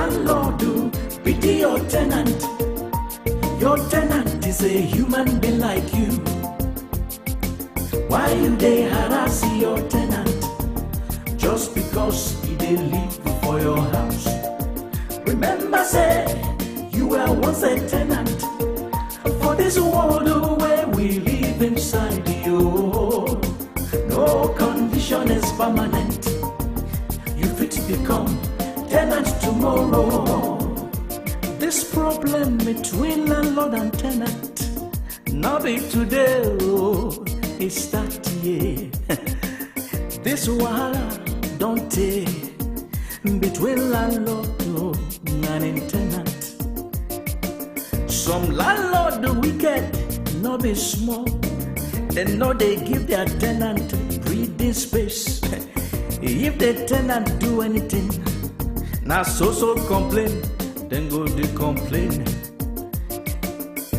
Landlord, pity your tenant. Your tenant is a human being like you. Why you they harass your tenant? Just because they live for your house. Remember, say, you were once a tenant. For this world where we live inside you, no condition is permanent. You fit become tenant tomorrow. This problem between landlord and tenant, not be today, it start here. This wahala don't take between landlord and tenant. Some landlord the wicked, not be small. They know they give their tenant breathing space. If the tenant do anything, now so complain, then go they complain.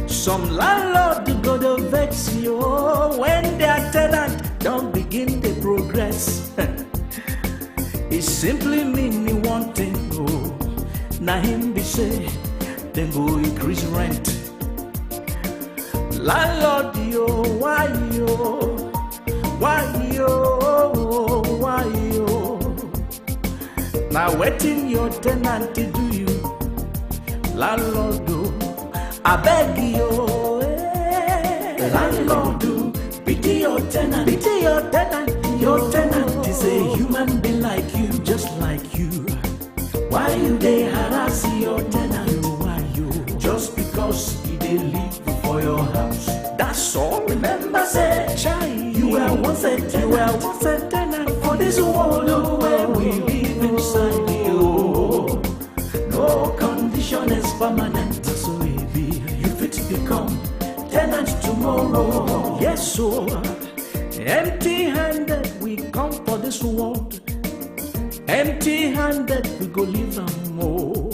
Some landlord go to vex you when their tenant don't begin the progress. It simply mean me one thing, now him be say, then go increase rent. Landlord, why you? Now waiting your tenant to do you. Landlord, I beg you. Landlord, pity your tenant. Pity your tenant. Your tenant is a human being like you, just like you. Why you they harass your tenant? Why you? Just because they live for your house. That's all. Remember, say, child, you were once a tenant. You were once a tenant. For this world where we live inside you, no condition is permanent. So baby, you fit become tenant tomorrow. Yes, so empty-handed we come for this world. Empty-handed we go live and more.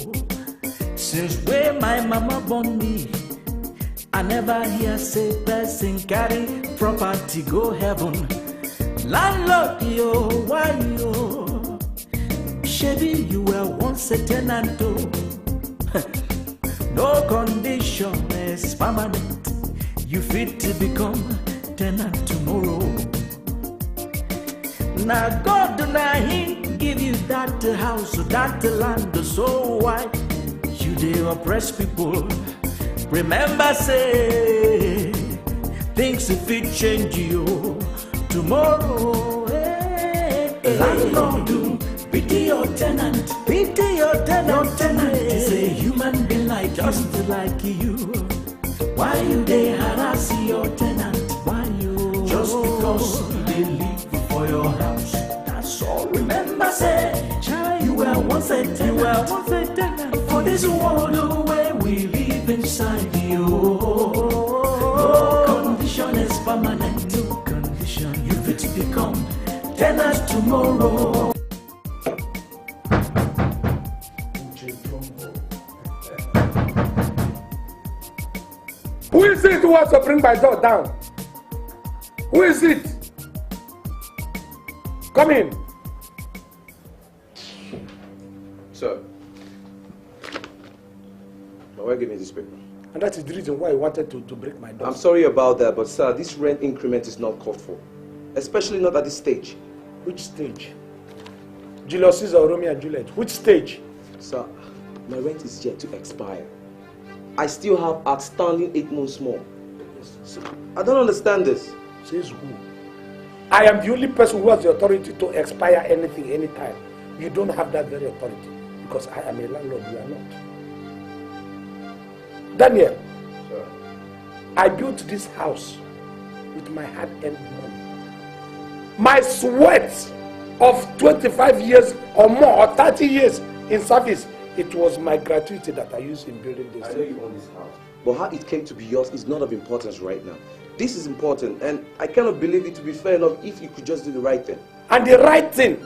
Since where my mama born me, I never hear say person carry property go heaven. Landlord, why yo? Shady, you were once a tenant, no condition is permanent. You fit to become tenant tomorrow. Now God, now He give you that house, that land, so why you they oppress people? Remember, say things if it change you tomorrow. Landlord, pity your tenant. Pity your tenant. Your tenant is a human being like just like you. Why you they harass your tenant? Why you? Just because they live for your house. That's all. Remember, say, child, you were once a tenant. You were once a tenant. For this world where we live inside you, no condition is permanent. No condition. You fit become tenant tomorrow. Who is it who wants to bring my door down? Who is it? Come in. Sir, my wife gave me this paper. And that is the reason why I wanted to break my door. I'm sorry about that, but sir, this rent increment is not called for. Especially not at this stage. Which stage? Julius Caesar or Romeo and Juliet? Which stage? Sir, my rent is yet to expire. I still have outstanding 8 months more. Sir, I don't understand this. Says who? I am the only person who has the authority to expire anything, anytime. You don't have that very authority because I am a landlord, you are not. Daniel, sir, I built this house with my hard-earned money. My sweat of 25 years or more, or 30 years in service, it was my gratuity that I used in building this. I know you own this house, but how it came to be yours is not of importance right now. This is important, and I cannot believe it to be fair enough if you could just do the right thing. And the right thing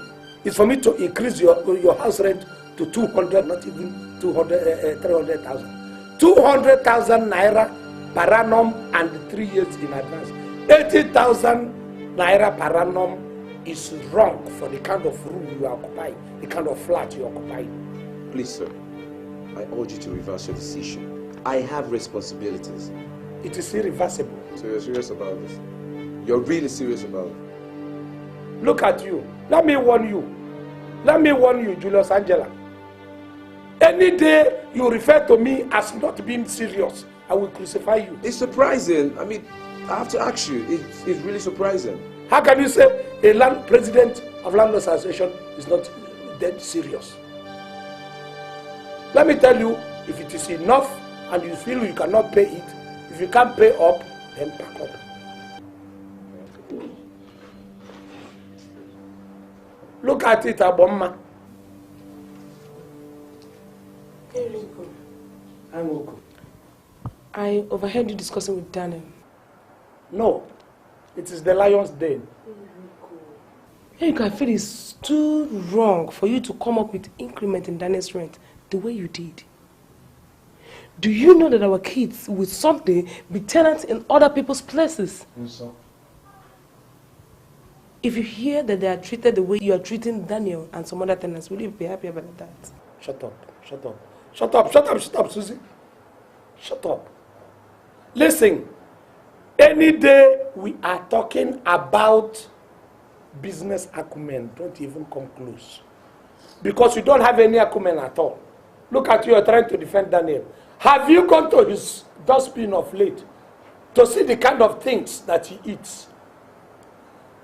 is for me to increase your house rent to 200, not even 200, 300,000. 200,000 naira per annum and 3 years in advance. 80,000 naira per annum is wrong for the kind of room you occupy, the kind of flat you occupy. Please, sir, I urge you to reverse your decision. I have responsibilities. It is irreversible. So you're serious about this? You're really serious about it? Look at you. Let me warn you. Let me warn you, Julius Angela. Any day you refer to me as not being serious, I will crucify you. It's surprising. I mean, I have to ask you. It's really surprising. How can you say a president of Landlord Association is not that serious? Let me tell you, if it is enough and you feel you cannot pay it, if you can't pay up, then pack up. Look at it, Abomma. I overheard you discussing with Daniel. No, it is the lion's den. Eriko, I feel it's too wrong for you to come up with increment in Daniel's rent the way you did. Do you know that our kids will someday be tenants in other people's places? So? If you hear that they are treated the way you are treating Daniel and some other tenants, will you be happy about that? Shut up, shut up. Shut up, shut up, shut up, Susie. Shut up. Listen, any day we are talking about business acumen, don't even come close. Because you don't have any acumen at all. Look at you, you're trying to defend Daniel. Have you gone to his dustbin of late to see the kind of things that he eats?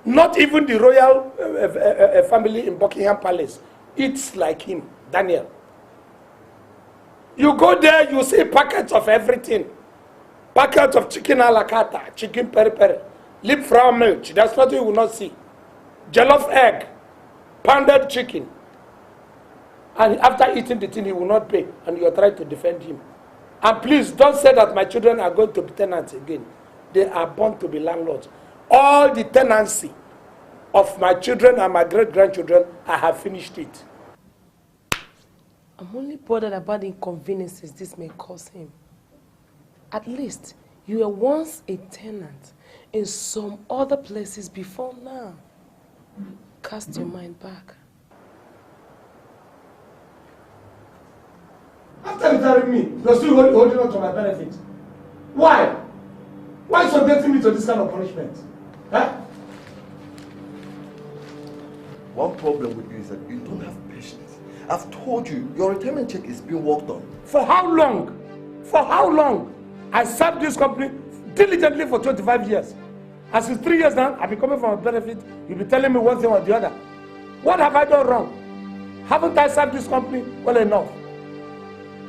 Not even the royal family in Buckingham Palace eats like him, Daniel. You go there, you see packets of everything. Packets of chicken a la carte, chicken peri-peri, lip flour milk, that's what you will not see. Jollof egg, pounded chicken. And after eating the thing, he will not pay, and you are trying to defend him. And please, don't say that my children are going to be tenants again. They are born to be landlords. All the tenancy of my children and my great-grandchildren, I have finished it. I'm only bothered about the inconveniences this may cause him. At least, you were once a tenant in some other places before now. Cast your mind back. After retiring me, you're still holding on to my benefit. Why? Why subjecting me to this kind of punishment? Huh? One problem with you is that you don't have patience. I've told you, your retirement check is being worked on. For how long? For how long? I served this company diligently for 25 years. And since 3 years now, I've been coming for my benefit. You'll be telling me one thing or the other. What have I done wrong? Haven't I served this company well enough?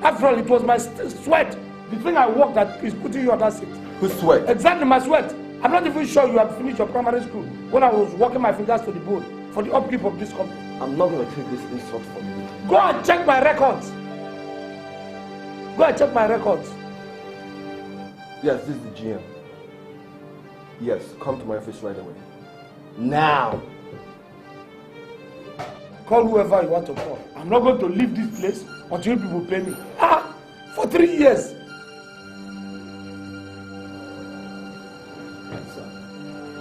After all, it was my sweat. The thing I worked at is putting you on that seat. Whose sweat? Exactly, my sweat. I'm not even sure you have finished your primary school when I was working my fingers to the bone for the upkeep of this company. I'm not going to take this insult from you. Go and check my records. Go and check my records. Yes, this is the GM. Yes, come to my office right away. Now! Call whoever you want to call. I'm not going to leave this place until you people pay me. For 3 years.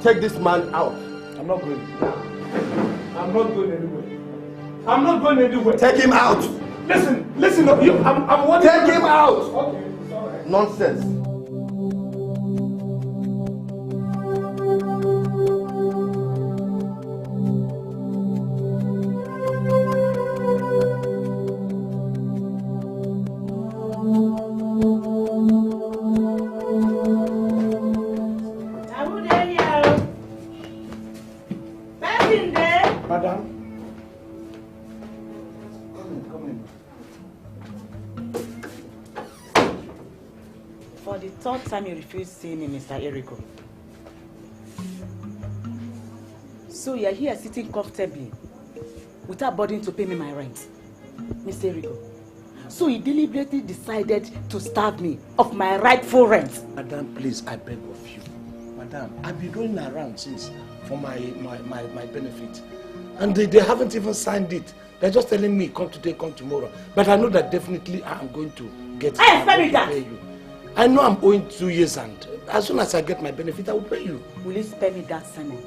Take this man out. I'm not going. I'm not going anywhere. I'm not going anywhere. Take him out. Listen, I'm warning you. Take him out. Okay, it's all right. Nonsense. Third time you refused seeing me, Mr. Eriko. So you're here sitting comfortably without bothering to pay me my rent, Mr. Eriko. So you deliberately decided to starve me of my rightful rent. Madam, please, I beg of you. Madam, I've been going around since for my benefit. And they haven't even signed it. They're just telling me, come today, come tomorrow. But I know that definitely I'm going to get it. I expect that. Pay you. I know I'm owing 2 years, and as soon as I get my benefit, I will pay you. Will you spare me that Simon?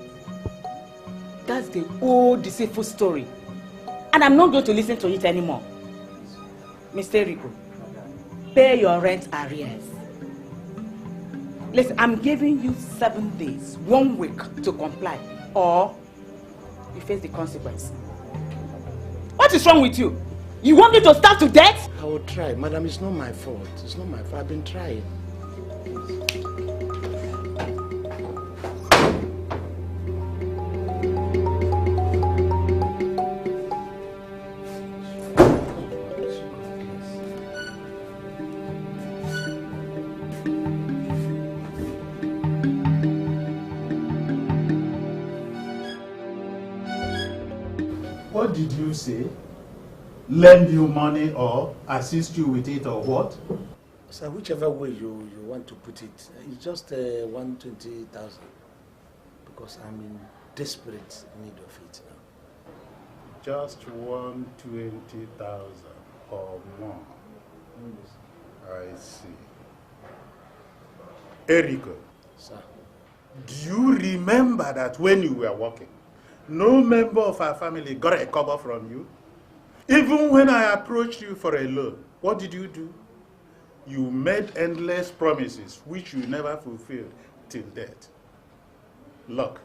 That's the old deceitful story. And I'm not going to listen to it anymore. Mr. Rico, pay your rent arrears. Listen, I'm giving you 7 days, 1 week to comply, or you face the consequence. What is wrong with you? You want me to starve to death? I will try. Madam, it's not my fault. It's not my fault. I've been trying. What did you say? Lend you money or assist you with it or what? Sir, whichever way you want to put it, it's just 120,000 because I'm in desperate need of it now. Just 120,000 or more. I see. Erico, Sir. do you remember that when you were working, no member of our family got a cover from you? Even when I approached you for a loan, what did you do? You made endless promises which you never fulfilled till death. Look,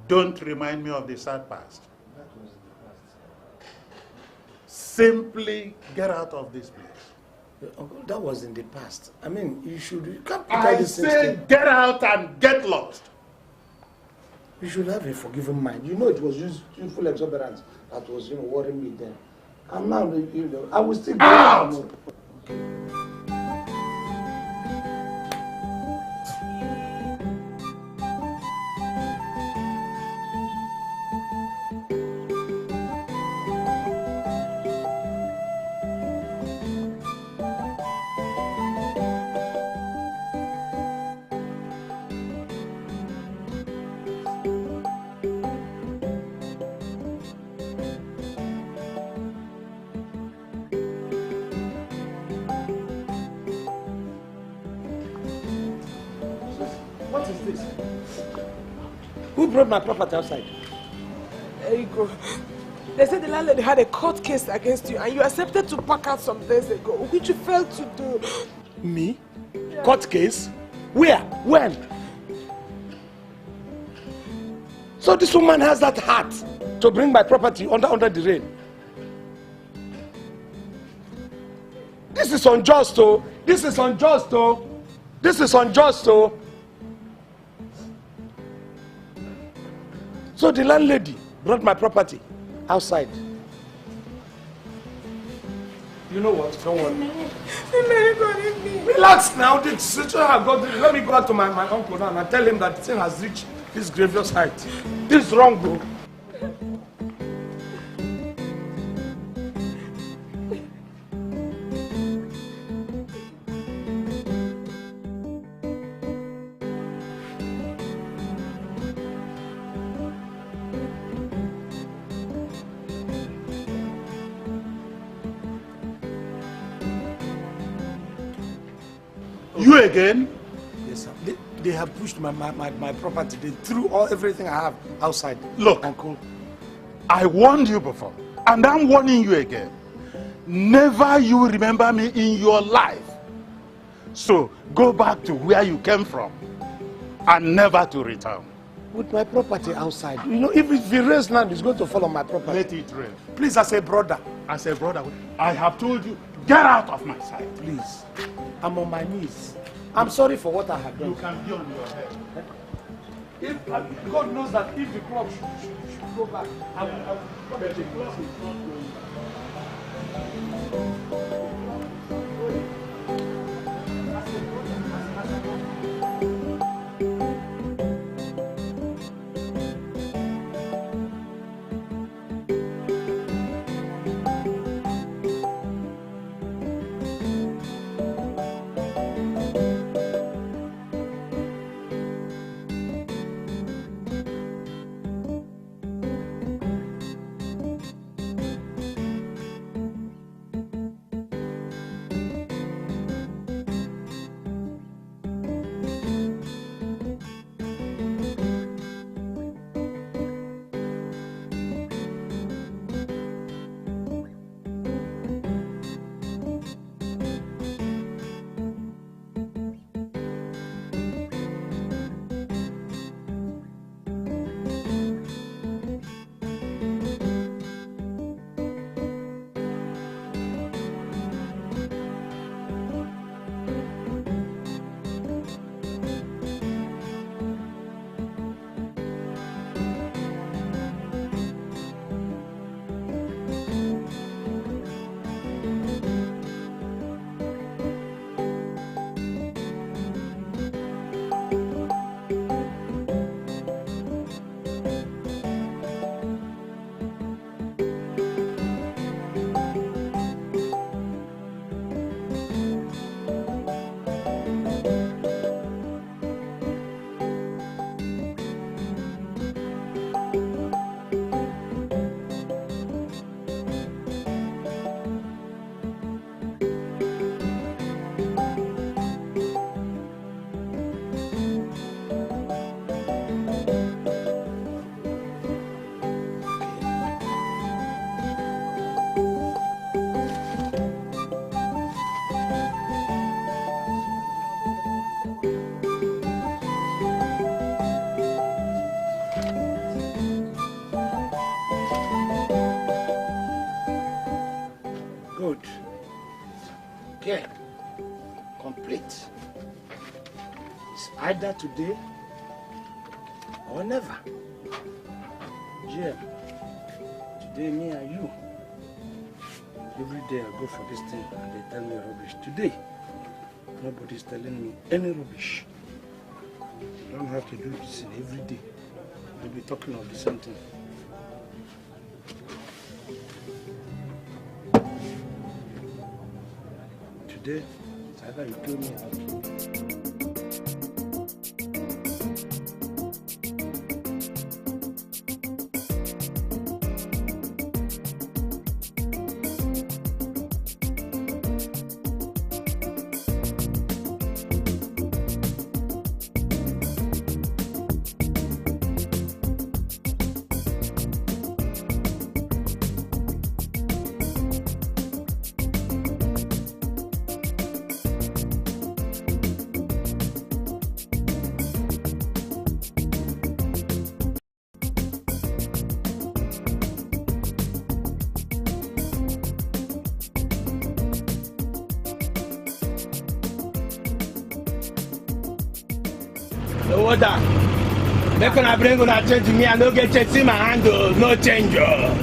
don't remind me of the sad past. That was in the past. Simply get out of this place. Uncle, that was in the past. I mean, you can't put all I these things say get out and get lost. You should have a forgiving mind. You know it was youthful exuberance that was, worrying me then. And now, I will still go out. What is this? Who brought my property outside? There you go. They said the landlord had a court case against you and you accepted to pack out some days ago, which you failed to do. Me? Yeah. Court case? Where? When? So this woman has that heart to bring my property under the rain. This is unjust, oh. This is unjust, oh. This is unjust, oh. So the landlady brought my property outside. You know what? Don't worry. Relax now. The situation has got. Let me go out to my uncle now and tell him that the thing has reached this grievous height. This is wrong, bro. You again? Yes, sir. They have pushed my property. They threw everything I have outside. Look, Uncle, I warned you before, and I'm warning you again. Never you remember me in your life. So go back to where you came from, and never to return. with my property outside. If it rains now, it's going to fall on my property. Let it rain. Please, as a brother. As a brother, I have told you, get out of my sight. Please. I'm on my knees. I'm sorry for what I have done. You can be on your head. God knows that if the clock should go back, I will but the clock is not going back. Okay. Complete. It's either today or never. Yeah. Today, me and you. Every day I go for this thing and they tell me rubbish. Today, nobody's telling me any rubbish. You don't have to do this every day. We'll be talking of the same thing. Today, it's either you kill me out. Order. Make una bring una change me, I no get change in my hand, no change. Order.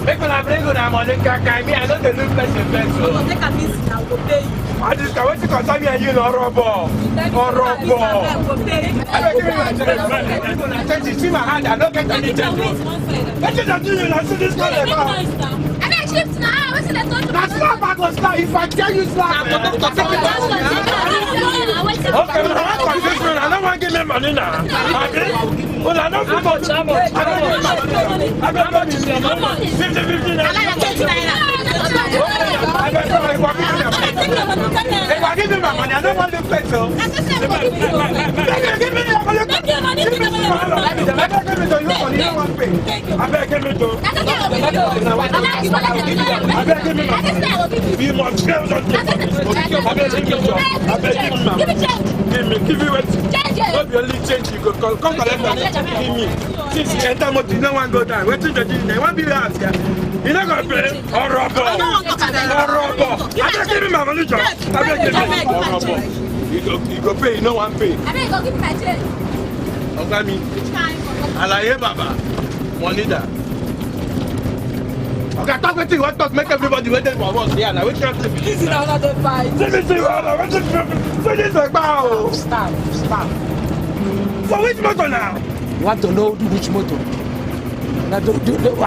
Make una bring una money, kaka me, I no dey look person first. So take a miss now, go pay you. I just can't wait to concern me and you no rubber. I don't give you a change. See my hand, I don't get any change. What you don't do, you not see this kind of car. Shift now, what's that? That's not back on slap. If I tell you slap, okay, but I don't want to give me money now. Well, I don't feel much. How much? How much is your money? 50 now. If I give you my money, I don't want to pay so. Give me your money. Give me your money. You don't want to pay. I beg give me to. I beg give me my money. You must give something. I beg give me job. I beg give me my money. Give me what? Not the only change you go come collect money. Give me. Since you enter motor, you don't want to go down. What you do? You want to be asked here. You're not going to pay. Or rubber. I beg give me my money job. I beg give me or rubber. You go pay. You no want pay. I beg go give me my change. Ogami. Which kind? Alaye Baba. Money da. Okay, talk with you. What talk? Make everybody waiting for us here. Now, which can't be. This is another fight. Let me see what I finish the bow. Stop. For which motor now? You want to know which motor? Now,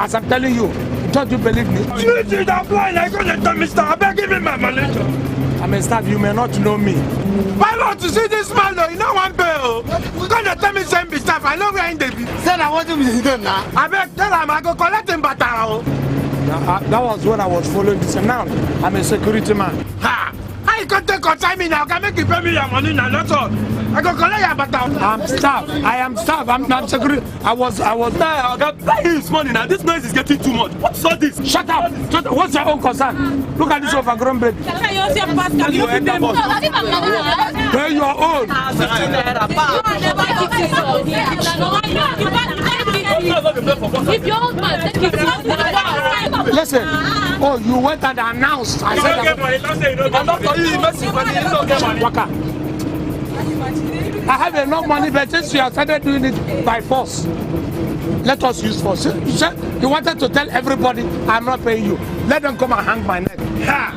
as I'm telling you, don't you believe me? You see that blind? I gonna tell Mr. I beg give me my money. I'm a staff, you may not know me. Why not to see this man though? You know one bill. You're gonna tell me same be staff. I know where in the be. Said I want to be hidden now. I beg tell him I go collect him batao. That was when I was following this. Now I'm a security man. Ha! How you can take consign me now? Can make you pay me your money now? That's all. I go collect your batao. I'm staff. I am staff. I'm not security. I was. I got this money now. This noise is getting too much. What's all this? Shut up. What's your own concern? Look at this overgrown baby. Pay your own. If your own man take it, listen. Oh, you went and announced. I said I'm not for you. Waka. I have enough money, but since you have started doing it by force, let us use force. You wanted to tell everybody I'm not paying you. Let them come and hang my neck. Ha!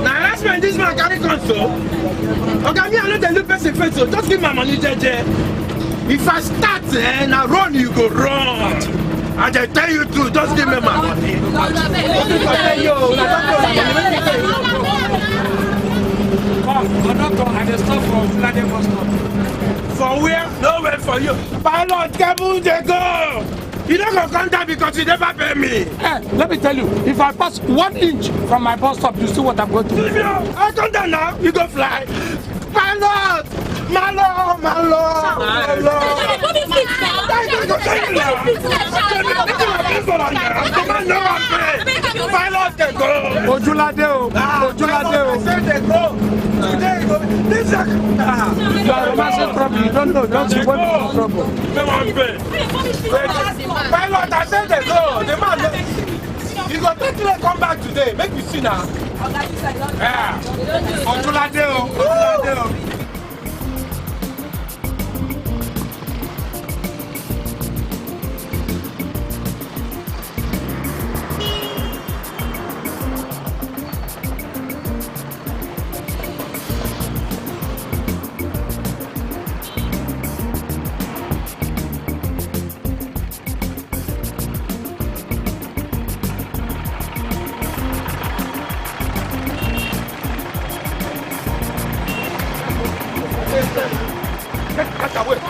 Now that's when this man carry console. Okay, me I know the look person face, so just give my money, JJ. If I start now run, you go run. I just tell you to just give me my money. For where? Nowhere for you. Pilot, Kabul, they go. You don't go come down because you never pay me. Hey, let me tell you, if I pass 1 inch from my bus stop, you see what I'm going to do. I come down now, you go fly. Pilot! My lord! Ojulade o. Today You are romancing trouble. You don't know. Don't you want to trouble? Pilot, I said they go. The man, he go take you come back today. Make you see now. Yeah.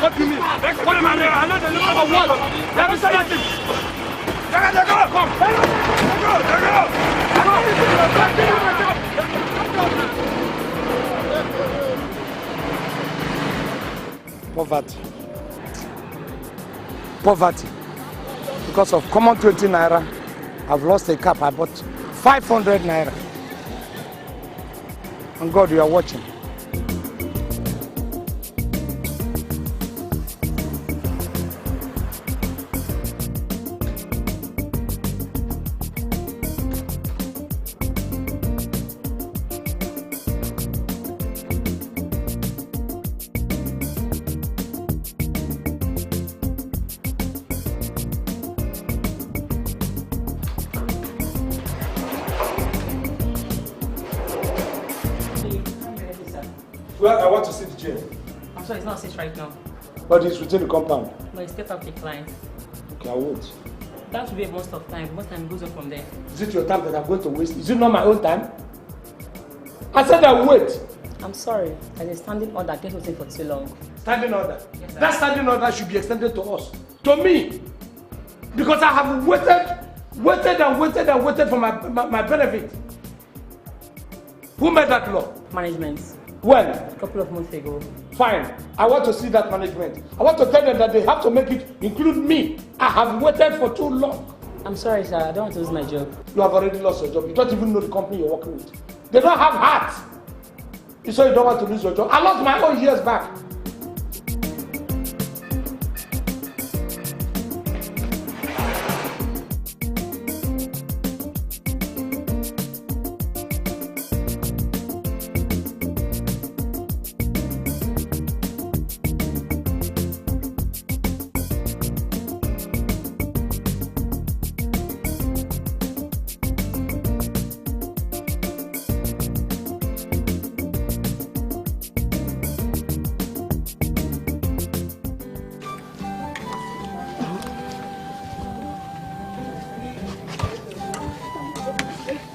What do you mean? What am I doing? I'm not the look of what? Let me say anything. Poverty. Poverty. Because of common 20 naira, I've lost a cap. I bought 500 naira. And God, you are watching. Well, I want to see the jail. I'm sorry, it's not safe right now. But it's within the compound. But it's kept up the client. Okay, I won't. That will be a most of time. Most time goes on from there. Is it your time that I'm going to waste? Is it not my own time? I said I will wait. I'm sorry. There's a standing order. I can't wait for too long. Standing order? Yes, sir. That standing order should be extended to us. To me. Because I have waited for my benefit. Who made that law? Management. When? A couple of months ago. Fine. I want to see that management. I want to tell them that they have to make it include me. I have waited for too long. I'm sorry, sir. I don't want to lose my job. You have already lost your job. You don't even know the company you're working with. They don't have heart. So you don't want to lose your job. I lost my own years back.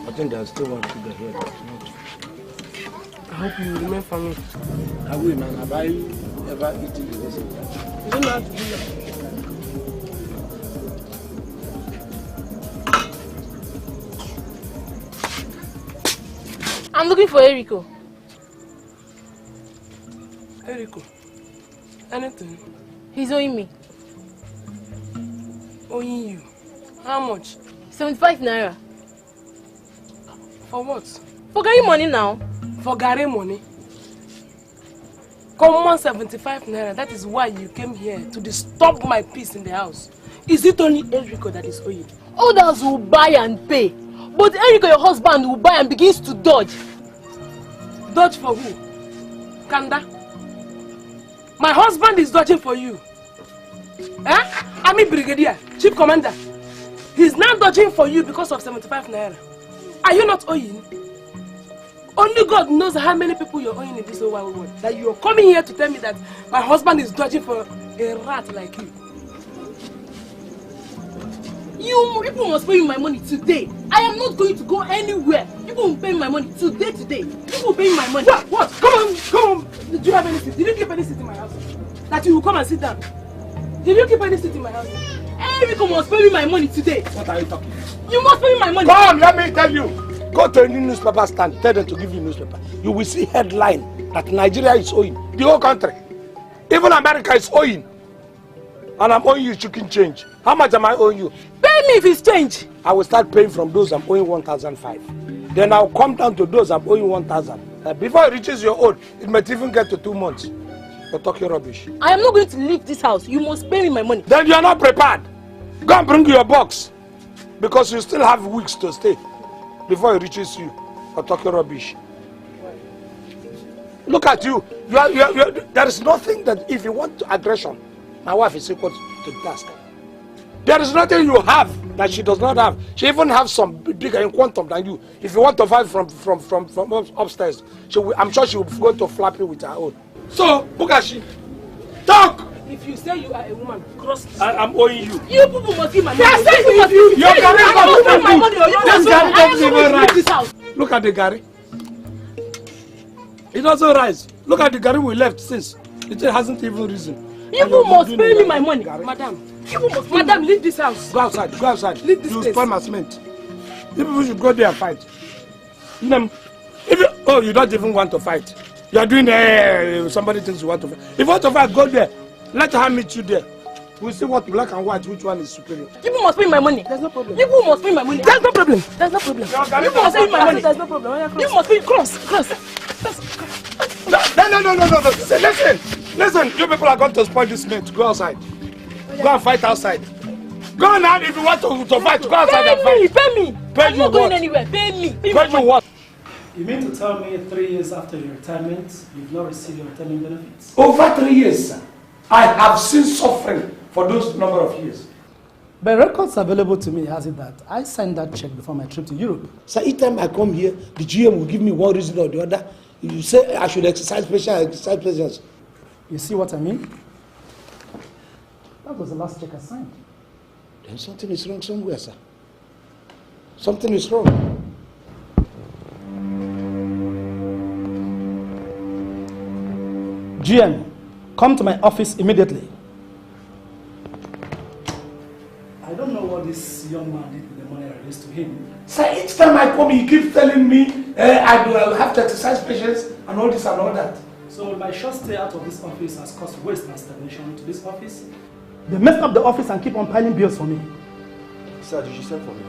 I think there's still one sugar here that's not. I hope you remain for me. I will, man. Have I ever eaten this? You don't know how to do that. I'm looking for Eriko. Eriko, anything? He's owing me. Owing you? How much? 75 naira. For what? For getting money now. For getting money? Common 75 naira. That is why you came here, to disturb my peace in the house. Is it only Eriko that is owing? Others will buy and pay. But Eriko, your husband, will buy and begins to dodge. Dodge for who? Kanda? My husband is dodging for you. Eh? Army Brigadier, Chief Commander. He's now dodging for you because of 75 naira. Are you not owing? Only God knows how many people you're owing in this whole wide world. That you're coming here to tell me that my husband is dodging for a rat like you. You people must pay me my money today. I am not going to go anywhere. People will pay me my money today. People will pay me my money. What? Come on. Did you have any seat? Did you keep any seat in my house? That you will come and sit down? Did you keep any seat in my house? Eriko must pay me my money today. What are you talking? You must pay me my money. Come, let me tell you. Go to any newspaper stand, tell them to give you newspaper. You will see headline that Nigeria is owing. The whole country. Even America is owing. And I'm owing you chicken change. How much am I owing you? Pay me if it's change. I will start paying from those I'm owing 1,500. Then I'll come down to those I'm owing 1,000. Before it reaches your own, it might even get to 2 months. You're talking rubbish. I am not going to leave this house. You must pay me my money. Then you are not prepared. Go and bring your box. Because you still have weeks to stay before it reaches you. You're talking rubbish. Look at you. There is nothing that if you want aggression, my wife is equal to the task. There is nothing you have that she does not have. She even has some bigger in quantum than you. If you want to fight from upstairs, I'm sure she will go to flap you with her own. So, look at she. Talk! If you say you are a woman, cross. I'm owing you. You people must give my money. Yes, if you Your Gary this house. Look at the Gary. It doesn't rise. Look at the Gary we left since. It hasn't even risen. You people must pay me my money. Madam, Madam, leave this house. Go outside, go outside. Leave this place. You spoil my cement. You people should go there and fight. You don't even want to fight. You are doing somebody thinks you want to fight. If you want to fight, go there. Let her meet you there. We'll see what black and white, which one is superior. People must pay my money. There's no problem. People must pay my money. There's no problem. There's no problem. You must pay my money. There's no problem. You must pay. Cross. No. Listen. You people are going to spoil this cement. Go outside. Go and fight outside. Go now if you want to fight. Go outside and fight. Pay me. I'm not going anywhere. Pay me. Pay you what? You mean to tell me 3 years after your retirement, you've not received your retirement benefits? Over 3 years, sir. I have seen suffering for those number of years. By records available to me has it that I signed that check before my trip to Europe. So each time I come here, the GM will give me one reason or the other. You say I should exercise patience. You see what I mean? That was the last check I signed. Then something is wrong somewhere, sir. Something is wrong. GM, come to my office immediately. I don't know what this young man did with the money I released to him. Sir, each time I come, he keeps telling me I will have to exercise patience and all this and all that. So my short stay out of this office has caused waste and stagnation to this office. They messed up the office and keep on piling bills for me. Sir, did you send for me?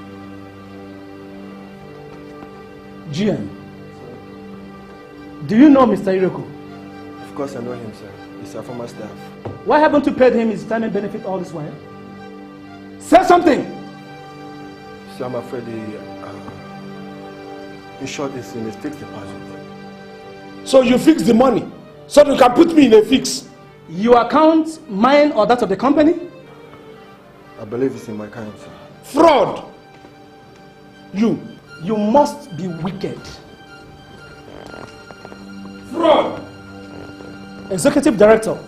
GM, do you know Mr. Iroko? Of course I know him, sir. He's a former staff. Why haven't you paid him his retirement benefit all this while? Say something! Sir, I'm afraid in short, it's in a fixed deposit. So you fix the money, so you can put me in a fix. Your account, mine or that of the company? I believe it's in my account, sir. Fraud! You must be wicked. Fraud! Executive Director,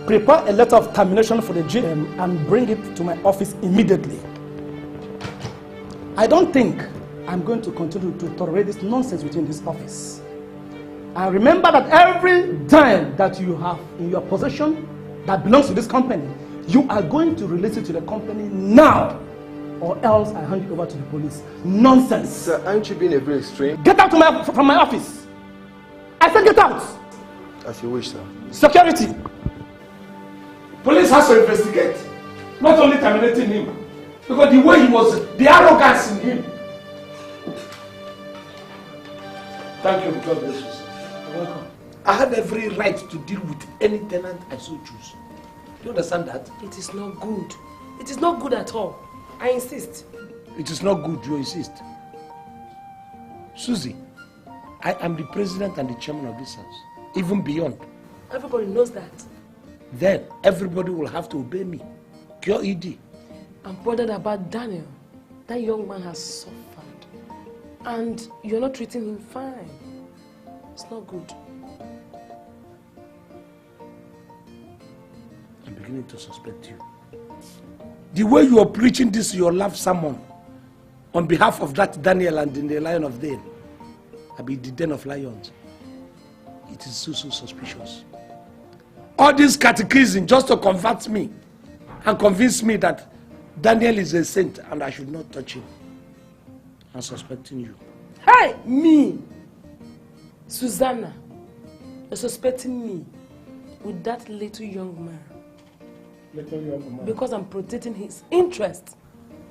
prepare a letter of termination for the GM and bring it to my office immediately. I don't think I'm going to continue to tolerate this nonsense within this office. And remember that every dime that you have in your possession that belongs to this company, you are going to release it to the company now, or else I hand it over to the police. Nonsense! Sir, aren't you being a bit extreme? Get out from my office! I said get out! As you wish, sir. Security! Police has to investigate, not only terminating him, because the way he was, the arrogance in him. Thank you, God bless you, sir. You're welcome. I have every right to deal with any tenant I so choose. Do you understand that? It is not good. It is not good at all. I insist. It is not good, you insist. Susie, I am the president and the chairman of this house, even beyond. Everybody knows that. Then everybody will have to obey me. Cure ED. I'm bothered about Daniel. That young man has suffered. And you're not treating him fine. It's not good. I'm beginning to suspect you. The way you are preaching this your love sermon on behalf of that Daniel and in the Lion of Den, I be the Den of Lions. It is so suspicious. All this catechism just to convert me and convince me that Daniel is a saint and I should not touch him. I'm suspecting you. Hey, me! Susanna, you're suspecting me with that little young man. Little young man. Because I'm protecting his interest.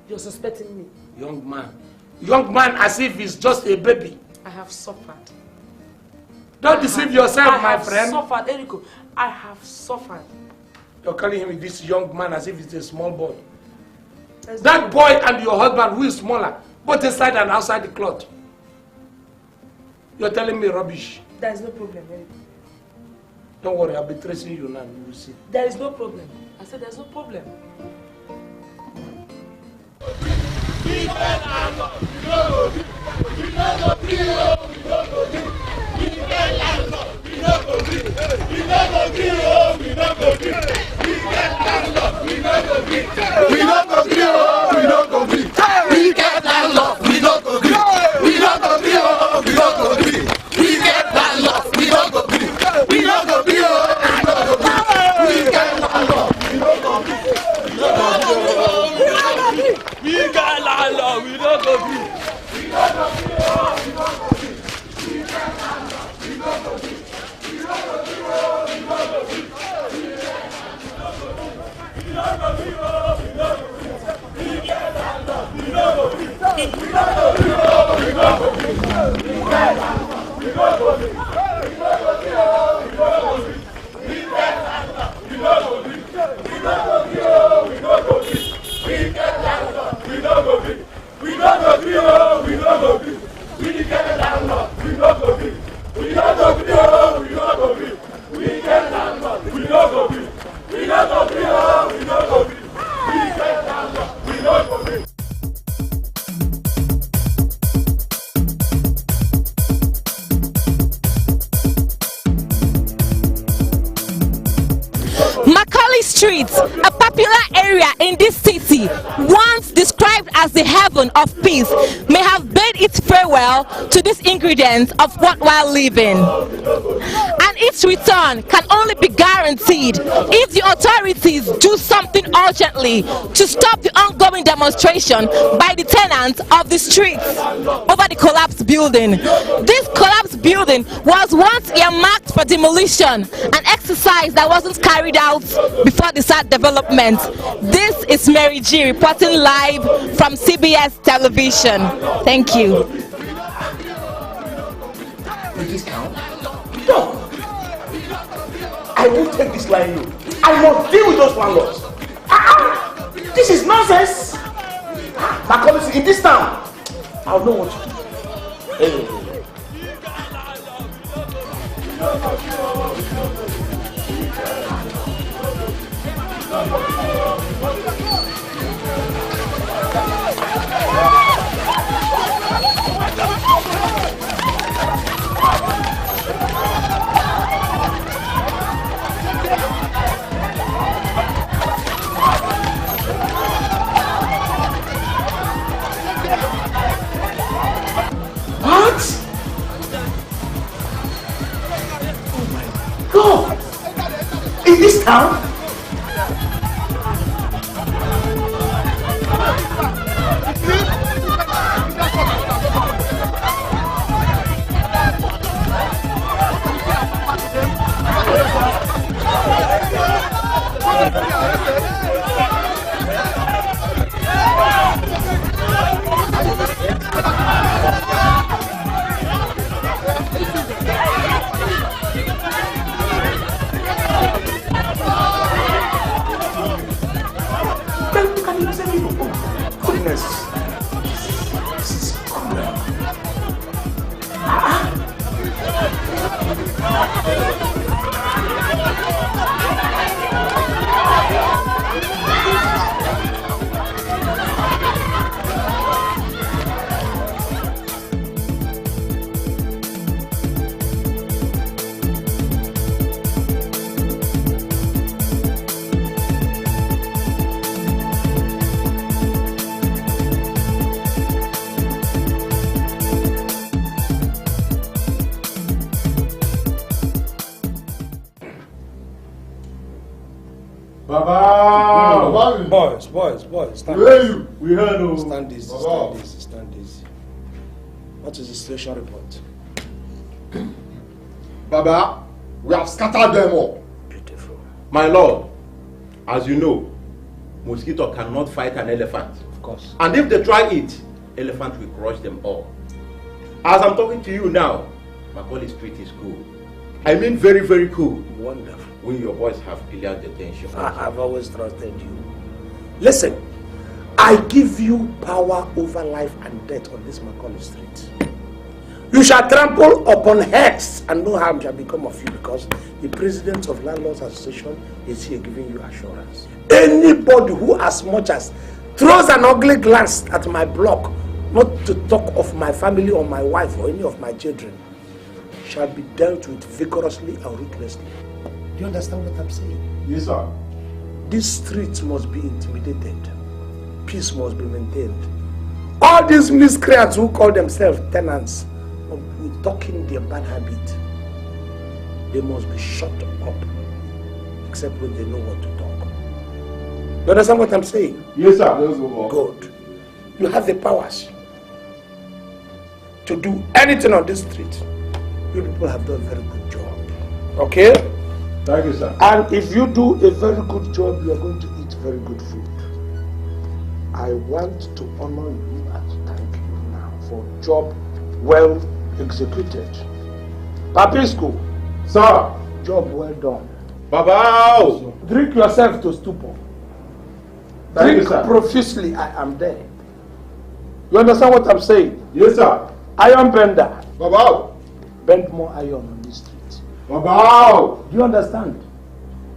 You're suspecting me. Young man. Young man as if he's just a baby. I have suffered. Don't deceive yourself, my friend. I have suffered, Eriko. I have suffered. You're calling him this young man as if he's a small boy. That boy and your husband, who is smaller, both inside and outside the cloth. You're telling me rubbish. There is no problem, Eriko. Don't worry, I'll be tracing you now. You will see. There is no problem. I said there's no problem. A popular area in this city, once described as the heaven of peace, may have bade its farewell to these ingredients of worthwhile living. And its return can only be guaranteed if the authorities do something urgently to stop the ongoing demonstration by the tenants of the streets over the collapsed building. This collapsed building was once earmarked for demolition, an exercise that wasn't carried out before the sad development. This is Mary G reporting live from CBS television. Thank you. Will this count? No. I won't take this line, no. I must deal with those landlords. This is nonsense. My policy in this town, I'll know what to do. Hey. What? Oh my God! In this town? Boys, stand easy. Stand easy. What is the situation report? Baba, we have scattered them all. Beautiful. My lord, as you know, mosquito cannot fight an elephant. Of course. And if they try it, elephant will crush them all. As I'm talking to you now, Macaulay Street is cool. I mean very, very cool. Wonderful. When your boys have illegal detention. I've always trusted you. Listen, I give you power over life and death on this Macaulay Street. You shall trample upon heads and no harm shall become of you because the president of Landlords Association is here giving you assurance. Anybody who as much as throws an ugly glance at my block, not to talk of my family or my wife or any of my children, shall be dealt with vigorously and ruthlessly. Do you understand what I'm saying? Yes, sir. These streets must be intimidated. Peace must be maintained. All these miscreants who call themselves tenants, with talking their bad habit, they must be shut up, except when they know what to talk. You understand what I'm saying? Yes, sir. Good. You have the powers to do anything on this street. You people have done a very good job. Okay? Thank you, sir. And if you do a very good job, you are going to eat very good food. I want to honor you and thank you now for a job well executed. Papisco. Sir. Job well done. Baba. Drink yourself to stupor. Drink profusely, I am there. You understand what I'm saying? Yes, sir. Iron bender. Baba. Bend more iron on this street. Baba. Do you understand?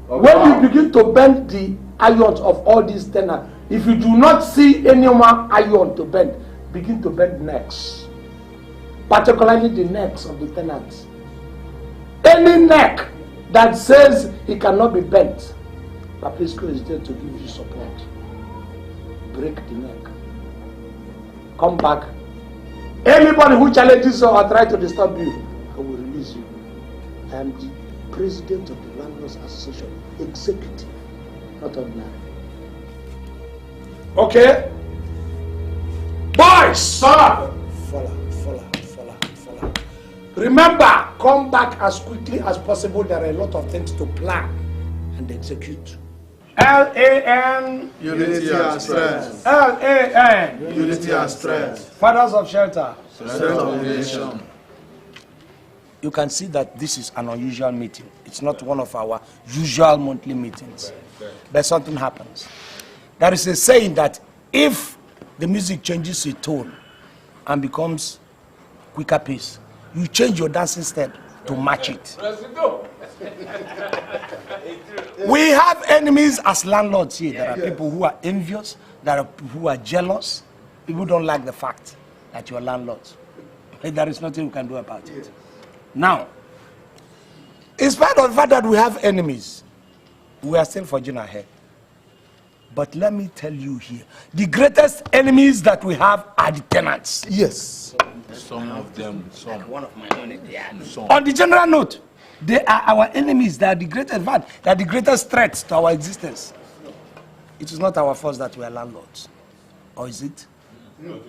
When you begin to bend the irons of all these tenants, if you do not see any more iron to bend, begin to bend necks. Particularly the necks of the tenants. Any neck that says it cannot be bent, Papisco is there to give you support. Break the neck. Come back. Anybody who challenges you or tries to disturb you, I will release you. I am the president of the Landlords Association, executive, not ordinary. Okay? Boys! Sir! Follow. Remember, come back as quickly as possible. There are a lot of things to plan and execute. LAN. Unity and strength. LAN. Unity and strength. Fathers of shelter. Strength of the nation. You can see that this is an unusual meeting. It's not one of our usual monthly meetings. But something happens. There is a saying that if the music changes its tone and becomes quicker pace, you change your dancing step to match it. We have enemies as landlords here. There are people who are envious, there are people who are jealous, people who don't like the fact that you are landlords. There is nothing we can do about it. Now, in spite of the fact that we have enemies, we are still forging ahead. But let me tell you here, the greatest enemies that we have are the tenants. Yes. Some of them, some. Like one of my own, on the general note, they are our enemies. They are the greatest they are the greatest threats to our existence. It is not our fault that we are landlords. Or is it? No.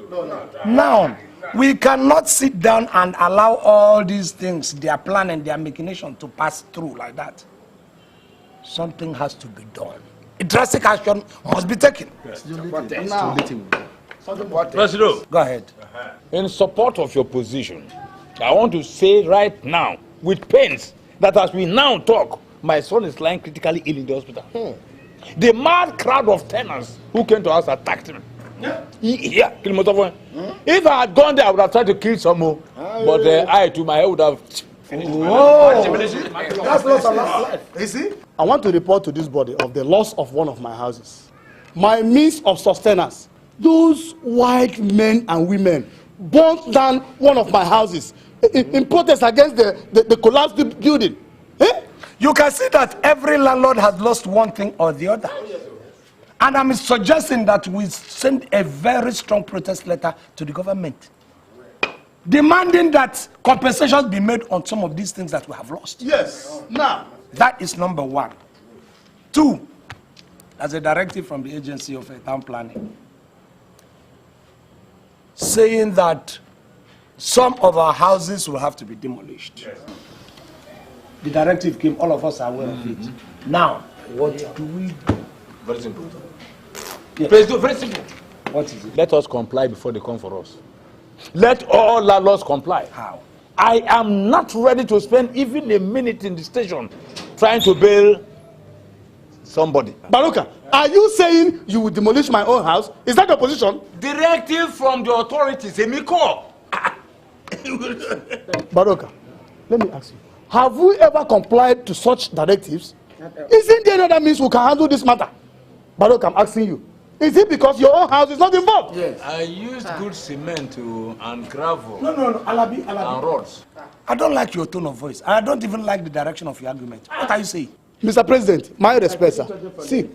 Now, we cannot sit down and allow all these things, their plan and their machination to pass through like that. Something has to be done. A drastic action must be taken. President, go ahead. In support of your position, I want to say right now, with pains, that as we now talk, my son is lying critically ill in the hospital. The mad crowd of tenants who came to us attacked him. Kill most of them. If I had gone there, I would have tried to kill some more. But I, to my head, would have finished. That's loss of life. You see? I want to report to this body of the loss of one of my houses. My means of sustenance. Those white men and women burnt down one of my houses in protest against the collapsed building. You can see that every landlord has lost one thing or the other. And I'm suggesting that we send a very strong protest letter to the government, demanding that compensations be made on some of these things that we have lost. Yes. Now. That is number one. Two, as a directive from the Agency of Town Planning, saying that some of our houses will have to be demolished. Yes. The directive came, all of us are aware of it. Now, what do we do? Very simple. Yes. President, very simple. What is it? Let us comply before they come for us. Let all landlords comply. How? I am not ready to spend even a minute in the station trying to bail somebody. Baruka, are you saying you will demolish my own house? Is that your position? Directive from the authorities, Emiko. Baruka, let me ask you. Have we ever complied to such directives? Isn't there another means we can handle this matter? Baruka, I'm asking you. Is it because your own house is not involved? Yes. I used good cement and gravel. No, Alabi. And rods. I don't like your tone of voice. I don't even like the direction of your argument. What are you saying? Mr. President, my respect, sir. See,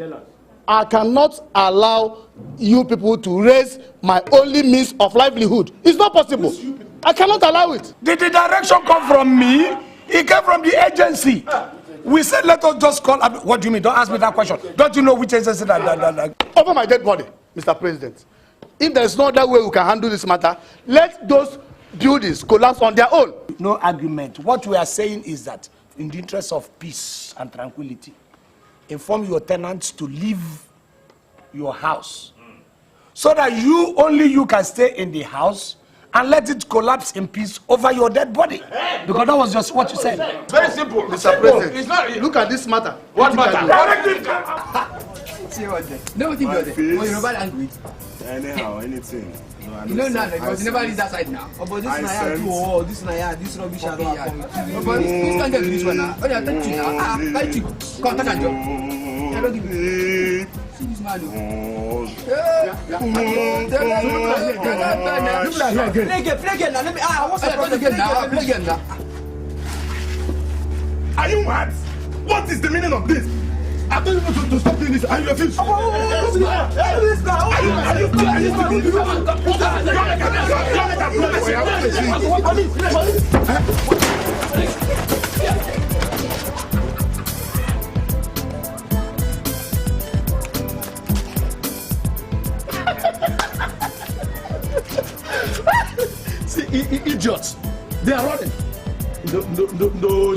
I cannot allow you people to raise my only means of livelihood. It's not possible. I cannot allow it. Did the direction come from me? It came from the agency. We said let us just call. What do you mean? Don't ask me that question. Don't you know which agency that? Over my dead body, Mr. President. If there is no other way we can handle this matter, let those buildings collapse on their own. No argument. What we are saying is that in the interest of peace and tranquility, inform your tenants to leave your house so that only you can stay in the house and let it collapse in peace over your dead body. Because that was just what you said. Very simple. Mr. President, it's not, look at this matter. What matter? See what there? No, what you do there? When you're about angry. Anyhow, anything. You know now, because you never leave that side now. Oh, but this is this rubbish are going to but this can't get this one now. Oh, yeah, thank you now. Thank you. Come, touch and jump. I don't give you. See this man. Play again now. Let me. What's the play again now? Are you mad? What is the meaning of this? I told you to stop doing this. Are you refused? See, idiots. They are running. No.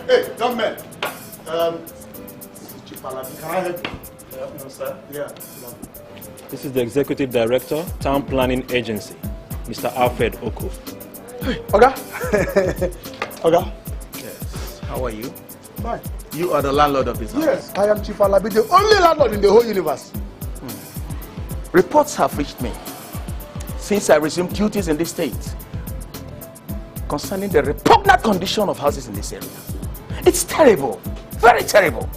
Hey, young man. Chief Alabi, can I help you? Good afternoon, sir. Yeah. This is the Executive Director, Town Planning Agency, Mr. Alfred Owoh. Hey, Oga. Oga. Yes. How are you? Fine. You are the landlord of this house? Yes, I am Chiwetalu, the only landlord in the whole universe. Reports have reached me since I resumed duties in this state concerning the repugnant condition of houses in this area. It's terrible, very terrible.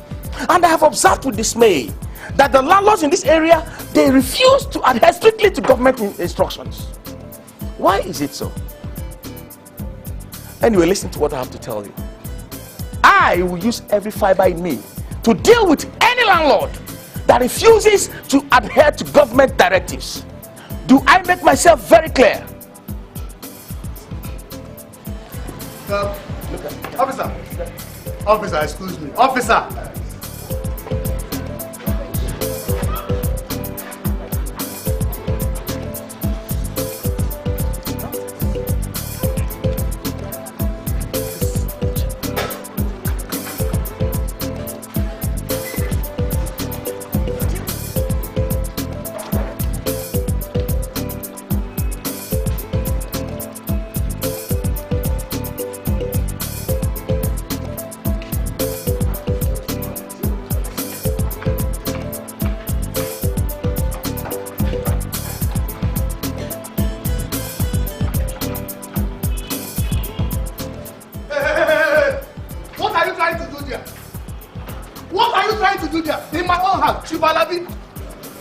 And I have observed with dismay that the landlords in this area, they refuse to adhere strictly to government instructions. Why is it so? Anyway, listen to what I have to tell you. I will use every fiber in me to deal with any landlord that refuses to adhere to government directives. Do I make myself very clear? Look at Officer! Officer, excuse me. Officer!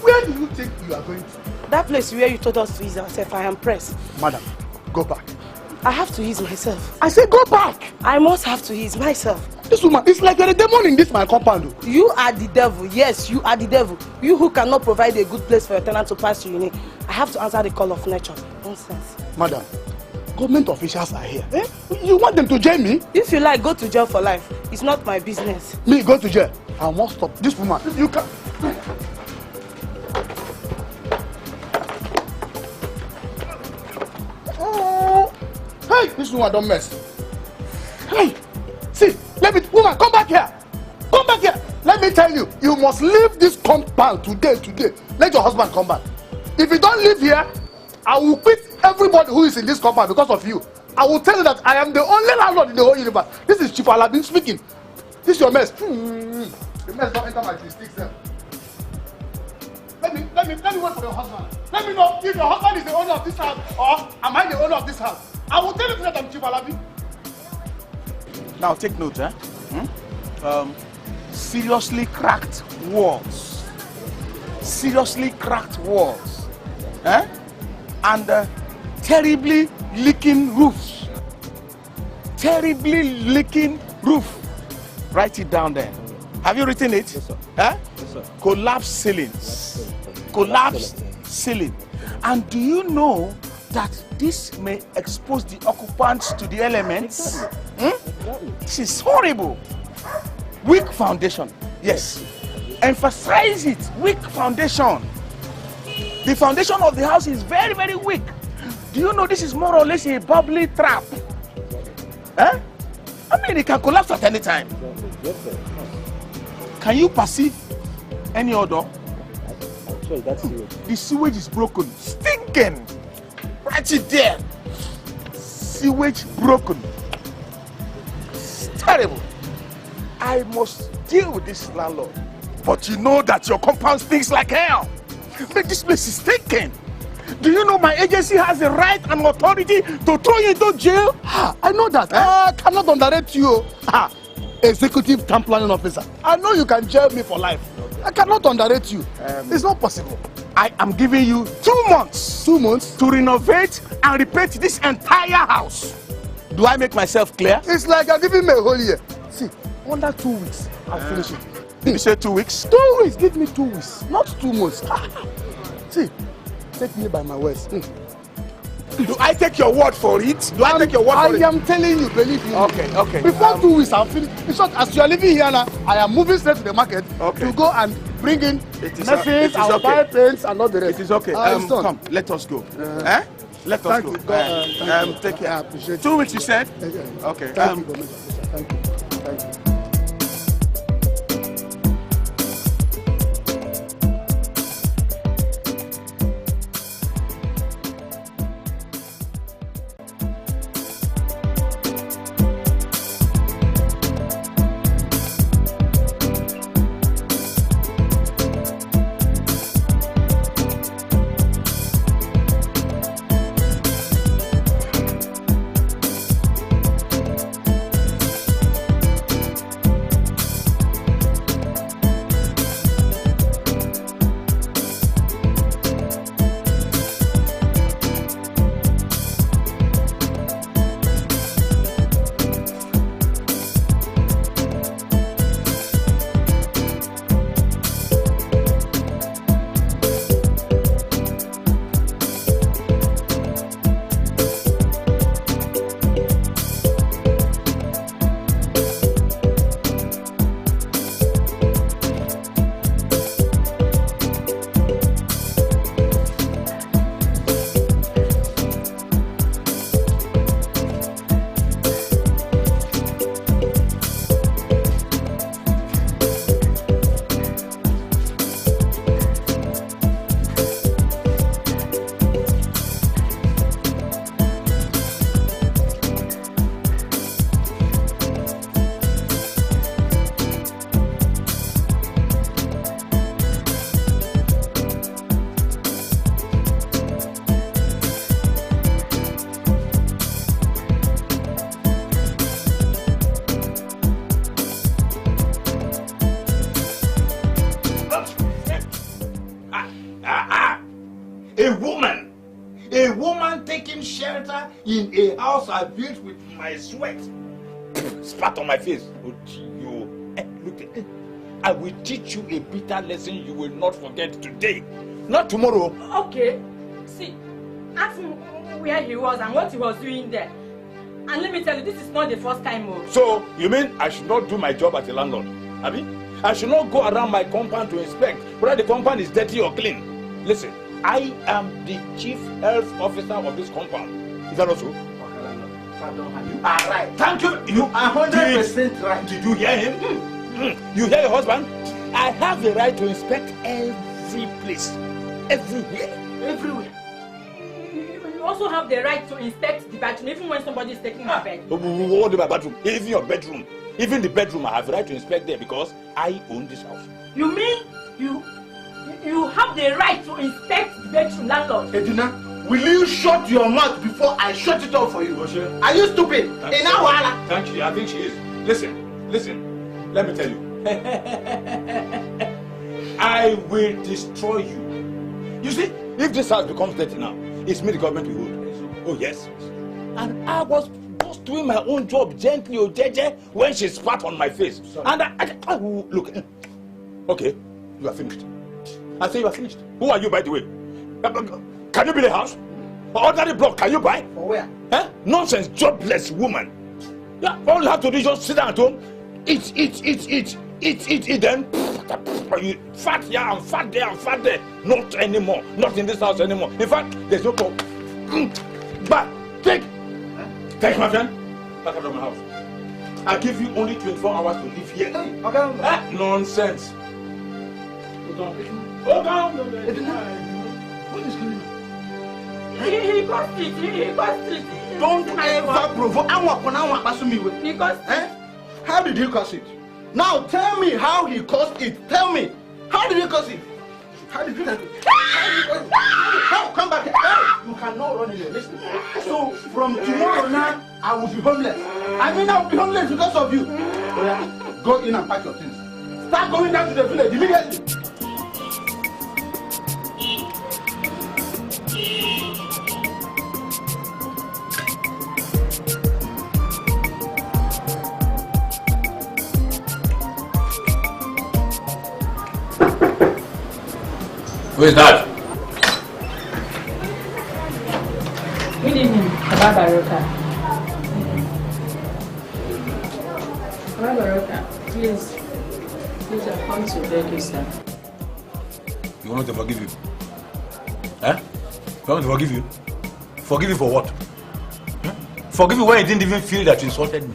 Where do you think you are going to? That place where you told us to ease ourselves, I am pressed. Madam, go back. I have to ease myself. I say go back! I must have to ease myself. This woman, it's like you're a demon in this my compound. You are the devil. Yes, you are the devil. You who cannot provide a good place for your tenant to pass to unique. I have to answer the call of nature. Nonsense. Madam, government officials are here. Eh? You want them to jail me? If you like, go to jail for life. It's not my business. Me, go to jail. I must stop this woman. You can. Oh, hey, this woman don't mess. Hey, see, woman, come back here. Come back here. Let me tell you, you must leave this compound today. Let your husband come back. If you don't live here, I will quit everybody who is in this compound because of you. I will tell you that I am the only landlord in the whole universe. This is Chiwetalu speaking. This is your mess. The mess don't enter my sticks there. Let me wait for your husband. Let me know if your husband is the owner of this house or am I the owner of this house. I will tell you that I'm Chiwetalu. Now take note, seriously cracked walls. Seriously cracked walls. And terribly leaking roofs. Terribly leaking roof. Write it down there. Have you written it? Yes, sir. Yes, sir. Collapsed ceilings. Collapsed ceiling. And do you know that this may expose the occupants to the elements? Exactly. This is horrible. Weak foundation. Yes. Emphasize it. Weak foundation. The foundation of the house is very, very weak. Do you know this is more or less a bubbly trap? I mean, it can collapse at any time. Yes, sir. Can you perceive any odor? Sure, that's sewage. The sewage is broken. Stinking. Right it there. Sewage broken. It's terrible. I must deal with this landlord. But you know that your compound stinks like hell. But this place is stinking. Do you know my agency has the right and authority to throw you into jail? I know that. I cannot underrate you. Executive Town Planning Officer. I know you can jail me for life. I cannot underrate you. It's not possible. I am giving you 2 months. 2 months? To renovate and repaint this entire house. Do I make myself clear? It's like you're giving me a whole year. See, under 2 weeks, I'll finish it. Did you say 2 weeks? 2 weeks. Give me 2 weeks. Not 2 months. See, take me by my words. Do I take your word for it? Do I take your word for it? I am telling you, believe me. Okay. Before 2 weeks, I'll finish. In short, as you are living here now, I am moving straight to the market to go and bring in machines, I'll buy paints and all the rest. It is okay. Come, let us go. Let us go. Thank you. Take care. I appreciate it. 2 weeks, you said? Yeah. Okay. Thank you. Thank you. shelter in a house I built with my sweat. Spat on my face. Oh, you. Look, I will teach you a bitter lesson you will not forget today. Not tomorrow. Okay. See, ask him where he was and what he was doing there. And let me tell you, this is not the first time. So, you mean I should not do my job as a landlord? Abi? I should not go around my compound to inspect whether the compound is dirty or clean. Listen, I am the chief health officer of this compound. Is that also? You are right. Thank you. You are 100% right. Did you hear him? You hear your husband? I have the right to inspect every place. Everywhere. Everywhere. You also have the right to inspect the bathroom even when somebody is taking a bed. What about my bathroom? Even your bedroom. Even the bedroom, I have the right to inspect there because I own this house. You mean you have the right to inspect the bedroom, landlord? Edina, will you shut your mouth before I shut it off for you? Are you stupid? Thank you. I think she is. Listen. Let me tell you. I will destroy you. You see, if this house becomes dirty now, it's me the government will hold. Oh yes. And I was just doing my own job gently, jeje, when she spat on my face. And I look. Okay, you are finished. I say you are finished. Who are you, by the way? Can you build a house? Ordinary block, can you buy? For where? Nonsense, jobless woman. Yeah, all you have to do is just sit down at home, eat, then you fat here and fat there and fat there. Not anymore. Not in this house anymore. In fact, there's no problem. But take my friend, back out of my house. I give you only 24 hours to live here. Nonsense. Hold on. What is going on? He caused it. Don't ever provoke. How did he cause it? Now tell me how he caused it. Tell me. How did he cause it? How did you do it? Come back. You cannot run away. Listen. So from tomorrow now, I will be homeless. I will be homeless because of you. Go in and pack your things. Start going down to the village immediately. Who is that? Good evening, Baba Baroka. Baba Baroka, please, I've come to beg you, sir. You want me to forgive you? You want me to forgive you? Forgive you for what? Forgive you when you didn't even feel that you insulted me.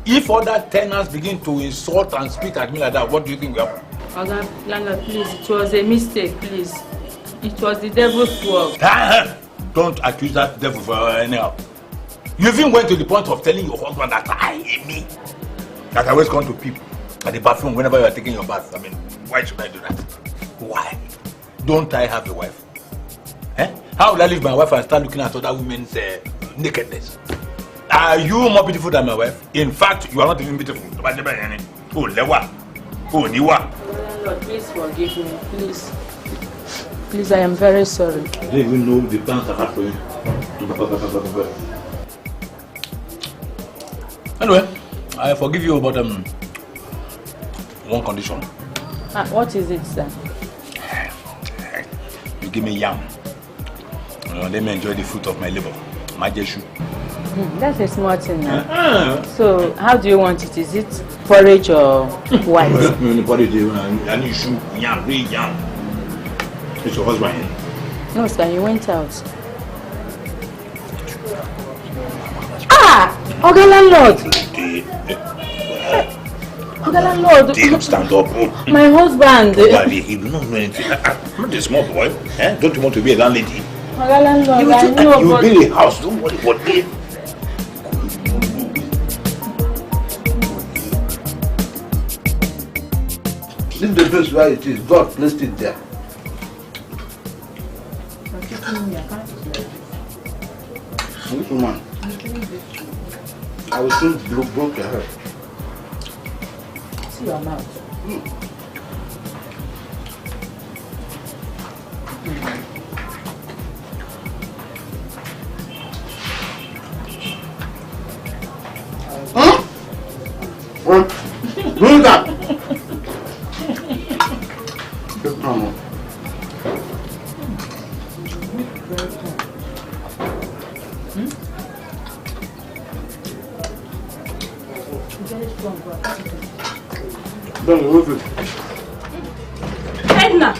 If other tenants begin to insult and spit at me like that, what do you think will happen? Oga, Landlord, please, it was a mistake, please. It was the devil's work. Don't accuse that devil for anyhow. You even went to the point of telling your husband that I hate me. That I always come to peep at the bathroom whenever you are taking your bath. I mean, why should I do that? Why? Don't I have a wife? How will I leave my wife and start looking at other women's nakedness? Are you more beautiful than my wife? In fact, you are not even beautiful. Oh, Lewa. Oh, Niwa. Lord, please forgive me, please. Please, I am very sorry. I don't even know the plans I have for you. Anyway, I forgive you about one condition. What is it, sir? You give me yam. Let me enjoy the fruit of my labor. My Jeshu. That's a small thing now. So, how do you want it? Is it porridge or white? Porridge, and you shoot yam, real yam. It's your husband here. No, sir, you went out. Oga Landlord! Oga Landlord! Damn, stand up. My husband! He will not know anything. I'm not a small boy. Don't you want to be a landlady? Oga Landlord, I know, you will build a house. Don't worry about it. Leave the place where it is. God placed it there. This woman, I will soon broke your head. See your mouth. Do that. Edna,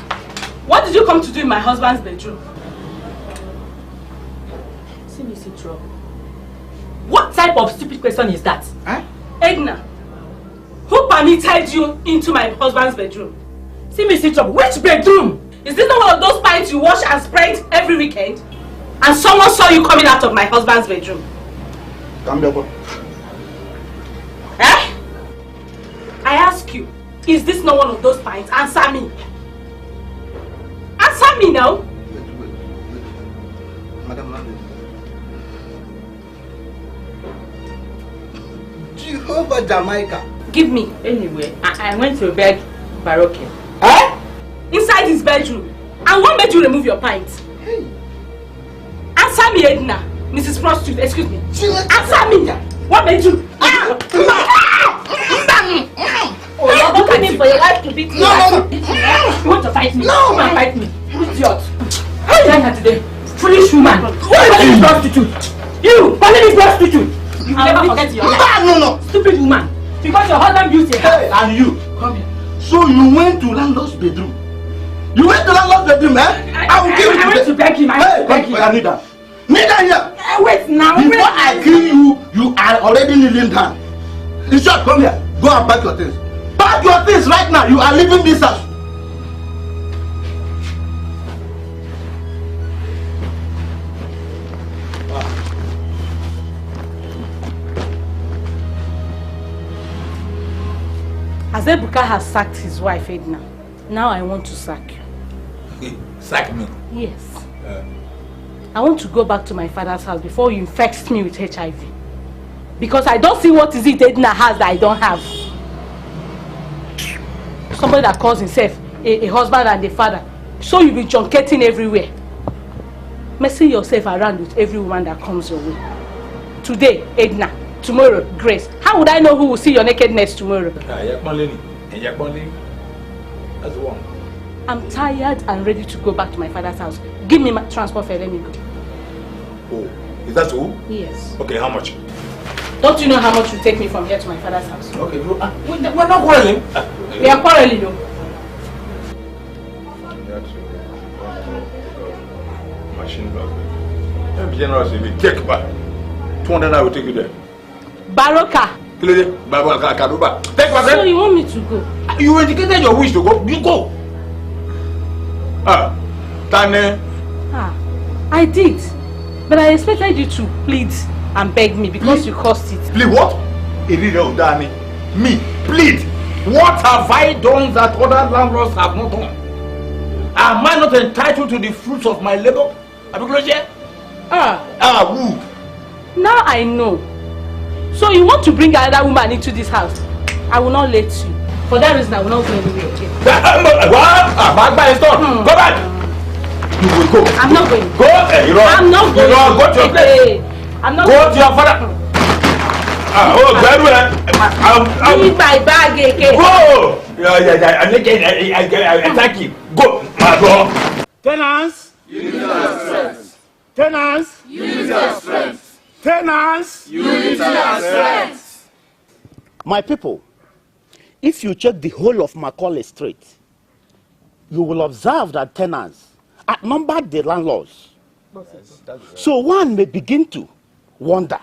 what did you come to do in my husband's bedroom? See me see trouble. What type of stupid question is that? Edna, who permitted you into my husband's bedroom? See me see trouble. Which bedroom? Is this not one of those pints you wash and spread every weekend? And someone saw you coming out of my husband's bedroom. Come here, boy. Eh? I ask you, is this not one of those pints? Answer me. Answer me now. Madam Landlord. Jehovah Jamaica. Give me. Anyway, I went to beg Baroque. Eh? Inside his bedroom. And what made you remove your pint? Hey. Answer me, Edna. Mrs. Prostitute, excuse me. Answer me. What made you? Oh, you're looking for your wife to beat me. No. You want to fight me? No. Come and fight me. Idiot. How did I have today? Foolish woman. What prostitute? You, Polish prostitute. You will never forget your life. No. Stupid woman. Because your husband built a house. Hey, and you? Come here. So you went to landlord's bedroom? You went to landlord's bedroom, eh? I will give you. I went to beg him. I need that. Kneel down here. Wait now. Before I kill you, you are already kneeling down. In short, come here. Go and pack your things. Pack your things right now. You are leaving this house. Azebuka has sacked his wife, Edna. Now I want to sack you. Sack me? Yes. I want to go back to my father's house before you infect me with HIV. Because I don't see what is it Edna has that I don't have. Somebody that calls himself a husband and a father. So you'll be junketing everywhere. Messing yourself around with every woman that comes your way. Today, Edna. Tomorrow, Grace. How would I know who will see your nakedness tomorrow? I'm tired and ready to go back to my father's house. Give me my transport fare, let me go. Oh, is that so? Yes. Okay, how much? Don't you know how much will take me from here to my father's house? Okay, bro. We're not quarreling. We are quarreling, though. Machine block. General, we take back. 200 I will take you there. Baroka. Take back. So you want me to go? You indicated your wish to go. You go. Tane. I did. But I expected you to plead and beg me because you caused it. Plead what? Me, plead. What have I done that other landlords have not done? Am I not entitled to the fruits of my labor? Who? Now I know. So you want to bring another woman into this house? I will not let you. For that reason, I will not go anywhere again. Go back. You will go. I'm not going. Go. I'm not going. Go to your place. I'm not go going. To your father. Very well. Leave my bag again. Go. I thank you. Go. Tenants. Use your strength. Tenants. Use your strength. Tenants. Use your strength. My people, if you check the whole of Macaulay Street, you will observe that tenants outnumbered the landlords. So one may begin to wonder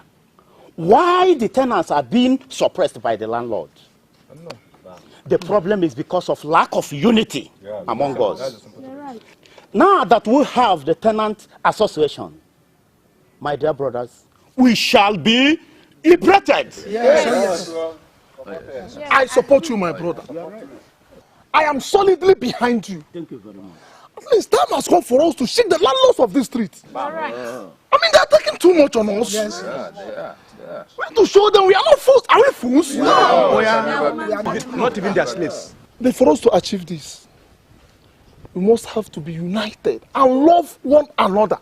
why the tenants are being suppressed by the landlords. The problem is because of lack of unity among us. Now that we have the tenant association, my dear brothers, we shall be liberated. Yes. I support you, my brother. I am solidly behind you. Thank you very much. At least time has come for us to shake the landlords of this street. All right. I mean, they are taking too much on us. Yes. We have to show them we are not fools. Are we fools? No. We are not even their slaves. But for us to achieve this, we must have to be united and love one another.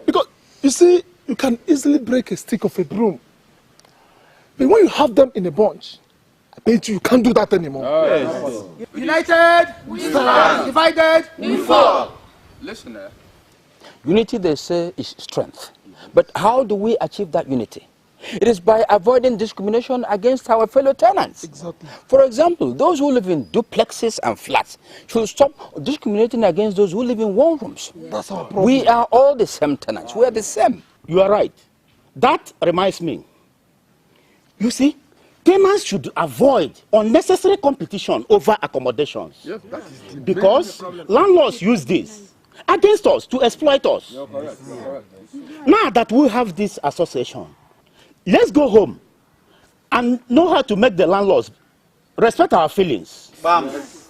Because, you see, you can easily break a stick of a broom. But when you have them in a bunch, I bet you can't do that anymore. Yes. United, we stand. Divided, we fall. Listen, Unity, they say, is strength. But how do we achieve that unity? It is by avoiding discrimination against our fellow tenants. Exactly. For example, those who live in duplexes and flats should stop discriminating against those who live in one rooms. That's our problem. We are all the same tenants. We are the same. You are right. That reminds me. You see, tenants should avoid unnecessary competition over accommodations. Yes, that is because landlords use this against us to exploit us. Now that we have this association, let's go home and know how to make the landlords respect our feelings. Tenants,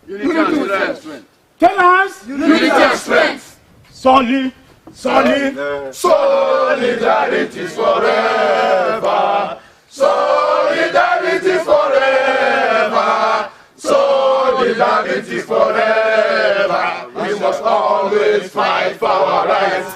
unity and strength. Tenants, Unity and strength. Solidarity forever. Solidarity forever. Solidarity forever. We must always fight for our rights.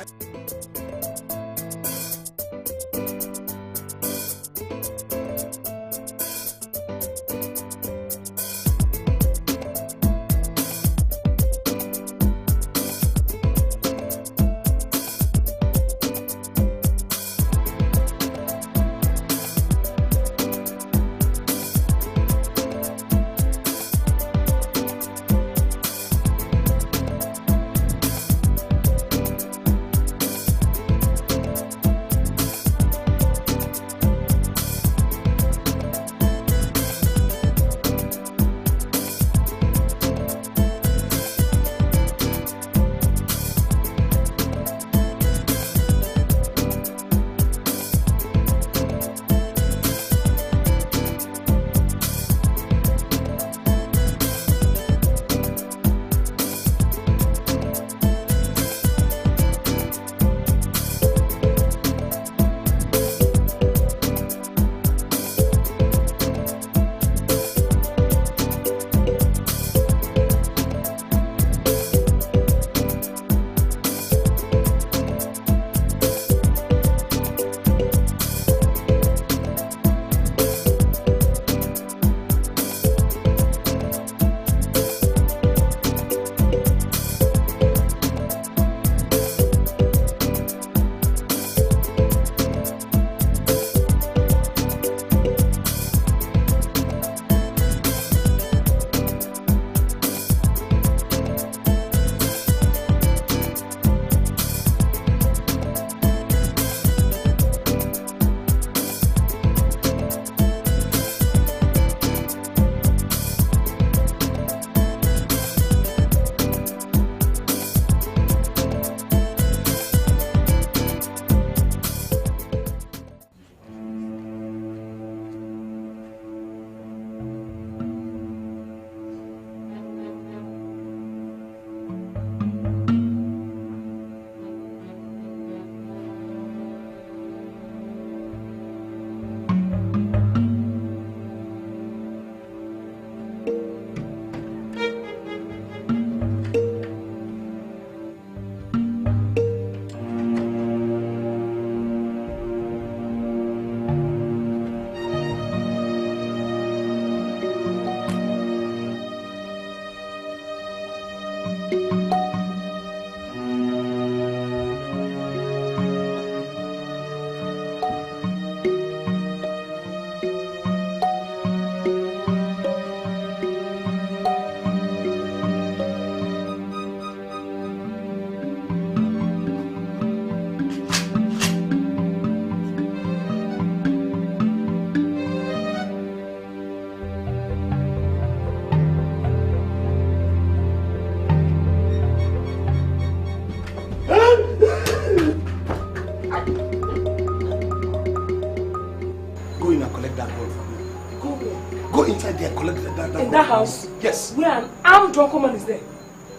That house? Yes. Where an armed drunken man is there.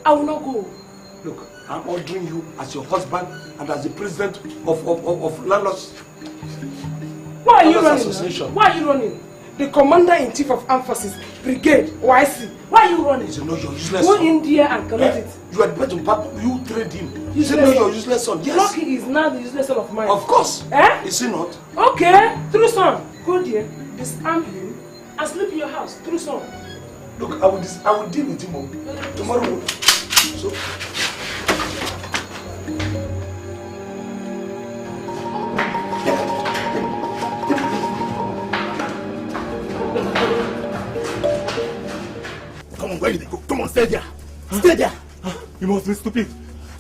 I will not go. Look, I'm ordering you as your husband and as the president of Landlords. Why are you running? Association. Why are you running? the commander-in-chief of armed forces, brigade, YC. Why are you running? He said, no, you're useless Go son. in there and collect it. You are the person, Papa. You trained him. He said, no, you're useless son. Yes. Lucky is now the useless son of mine. Of course. Eh? Is he not? Okay, through son. Go there, disarm him, and sleep in your house. Through son. Look, I will deal with him tomorrow. So. Come on, where did they go? Come on, stay there. Stay there. You must be stupid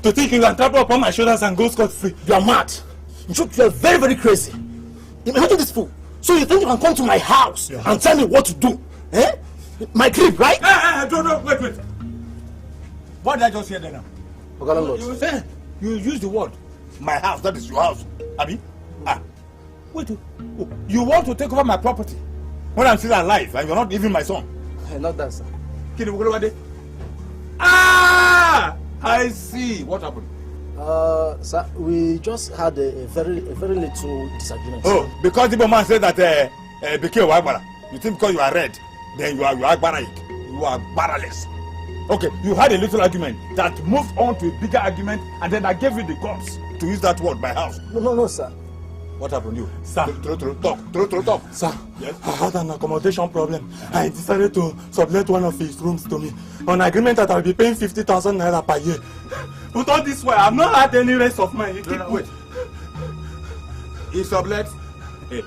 to think you can trample upon my shoulders and go scot-free. You are mad. In fact, you are very, very crazy. Imagine this fool. So you think you can come to my house and tell me what to do? Eh? My crib, right? No, wait. What did I just hear there now? You said you use the word my house, that is your house. Abi? Wait. You want to take over my property when I'm still alive and you're not even my son? Not that, sir. I see. What happened? Sir, we just had a very little disagreement. Oh, because the man said that Became Wagbara. You think because you are red, then you are Agbaraik. You are barreless. Okay, you had a little argument that moved on to a bigger argument, and then I gave you the guts to use that word, my house. No, sir. What happened, you? Sir. Talk. Sir, yes? I had an accommodation problem. I decided to sublet one of his rooms to me on agreement that I'll be paying 50,000 naira per year. But all this while, I've not had any rest of mine. Wait. He sublet? Yeah.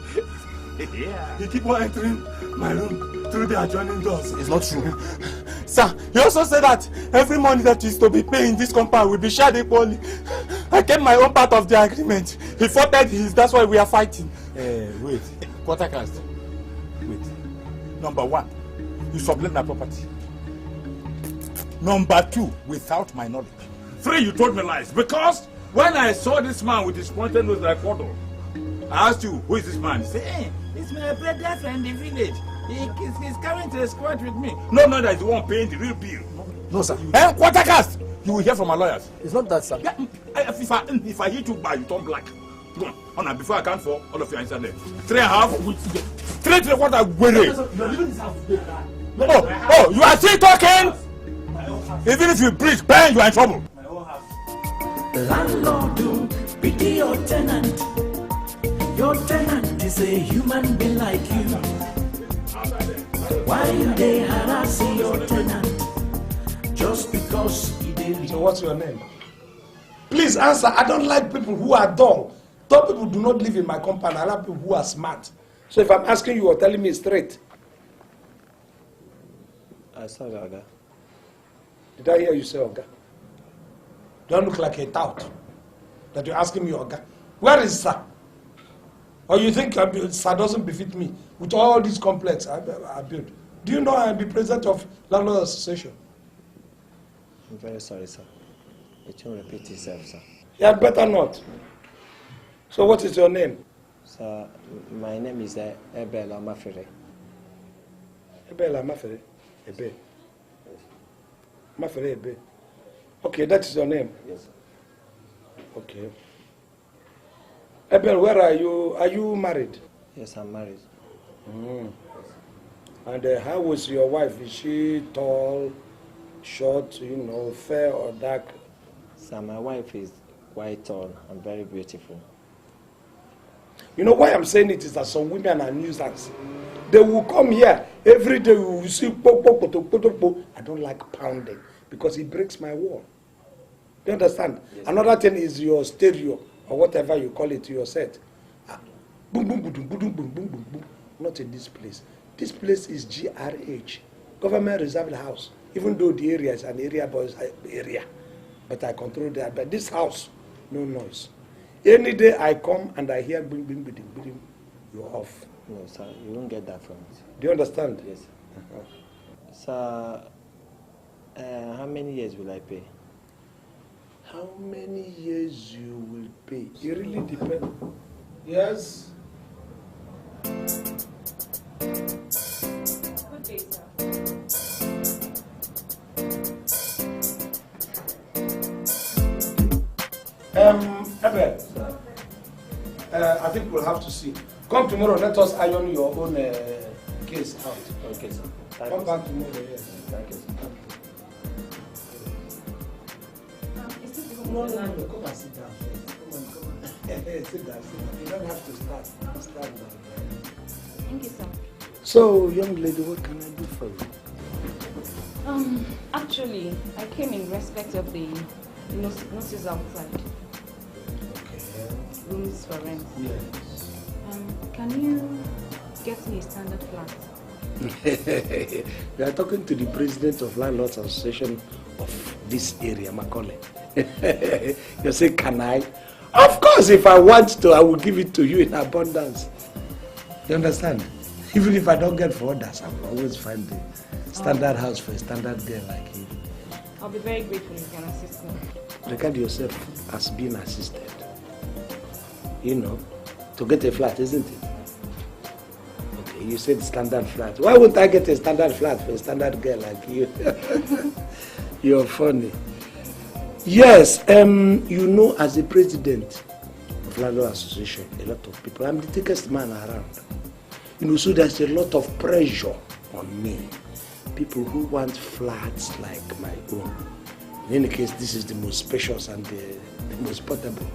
He keep on entering my room through the adjoining doors. It's not true. Sir, he also said that every money that is to be paid in this compound will be shared equally. I kept my own part of the agreement. He faulted his, that's why we are fighting. Wait. Quartercast. Wait. Number 1, you sublet my property. Number 2, without my knowledge. 3, you told me lies. Because when I saw this man with his pointed nose like Owoh, I asked you, who is this man? He said, hey, it's my brother from the village. He's coming to squat with me. No, that is the one paying the real bill. No, sir. Quartercast! You will hear from my lawyers. It's not that, sir. Yeah, if I hit you by, you turn black. Go on, before I count 4, all of you are inside there. 3.5. 3.25. Oh, you are still talking? Even if you breach, bang, you are in trouble. Landlord, pity your tenant. Your tenant is a human being like you. Why you they harassing your tenant? Just because he did. So what's your name? Please answer. I don't like people who are dull. Dull people do not live in my compound. I like people who are smart. So if I'm asking you or telling me straight. I saw Oga. Did I hear you say Oga? Don't look like a tout that you're asking me Oga. Where is Sir? Or you think Sir doesn't befit me with all these complex I built? Do you know I'm the president of Landlord Association? I'm very sorry, sir. It won't repeat itself, sir. Yeah, better not. So what is your name? Sir, my name is Ebel Amafere. Ebel Amafere? Ebe. Amafere Ebe. Okay, that is your name? Yes, sir. Okay. Ebel, where are you? Are you married? Yes, I'm married. Mm. And how was your wife? Is she tall, short, fair or dark? Sir, my wife is quite tall and very beautiful. You know why I'm saying it is that some women are nuisance. They will come here every day. We will see I don't like pounding because it breaks my wall. Do you understand? Yes. Another thing is your stereo or whatever you call it, your set. Boom, boom, boom, boom, boom, boom, boom, boom, boom. Not in this place. This place is GRH, Government Reserved House. Even though the area is an area boys area, but I control that. But this house, no noise. Any day I come and I hear bing, bing, bing, bing, bing, you're off. No, sir, you won't get that from it. Do you understand? Yes. Sir, how many years will I pay? How many years you will pay? It really depends. Yes. Good day, sir. Ebel, I think we'll have to see. Come tomorrow, let us iron your own case out. Okay, sir. Come back tomorrow, yes. Thank you, sir. No, come and sit down. Come on. Sit down, sit down. You don't have to start. Start now. Thank you, sir. So, young lady, what can I do for you? Actually, I came in respect of the notice outside. Okay. Rooms for rent. Yes. Can you get me a standard flat? You are talking to the president of Landlords Association of this area, Macaulay. You say, can I? Of course, if I want to, I will give it to you in abundance. You understand? Even if I don't get for others, I will always find the standard house for a standard girl like you. I'll be very grateful if you can assist me. Regard yourself as being assisted. You know, to get a flat, isn't it? Okay, you said standard flat. Why wouldn't I get a standard flat for a standard girl like you? You're funny. Yes, you know, as the president of Landlord Association, a lot of people, I'm the thickest man around. You know, so there's a lot of pressure on me. People who want flats like my own. In any case, this is the most spacious and the most portable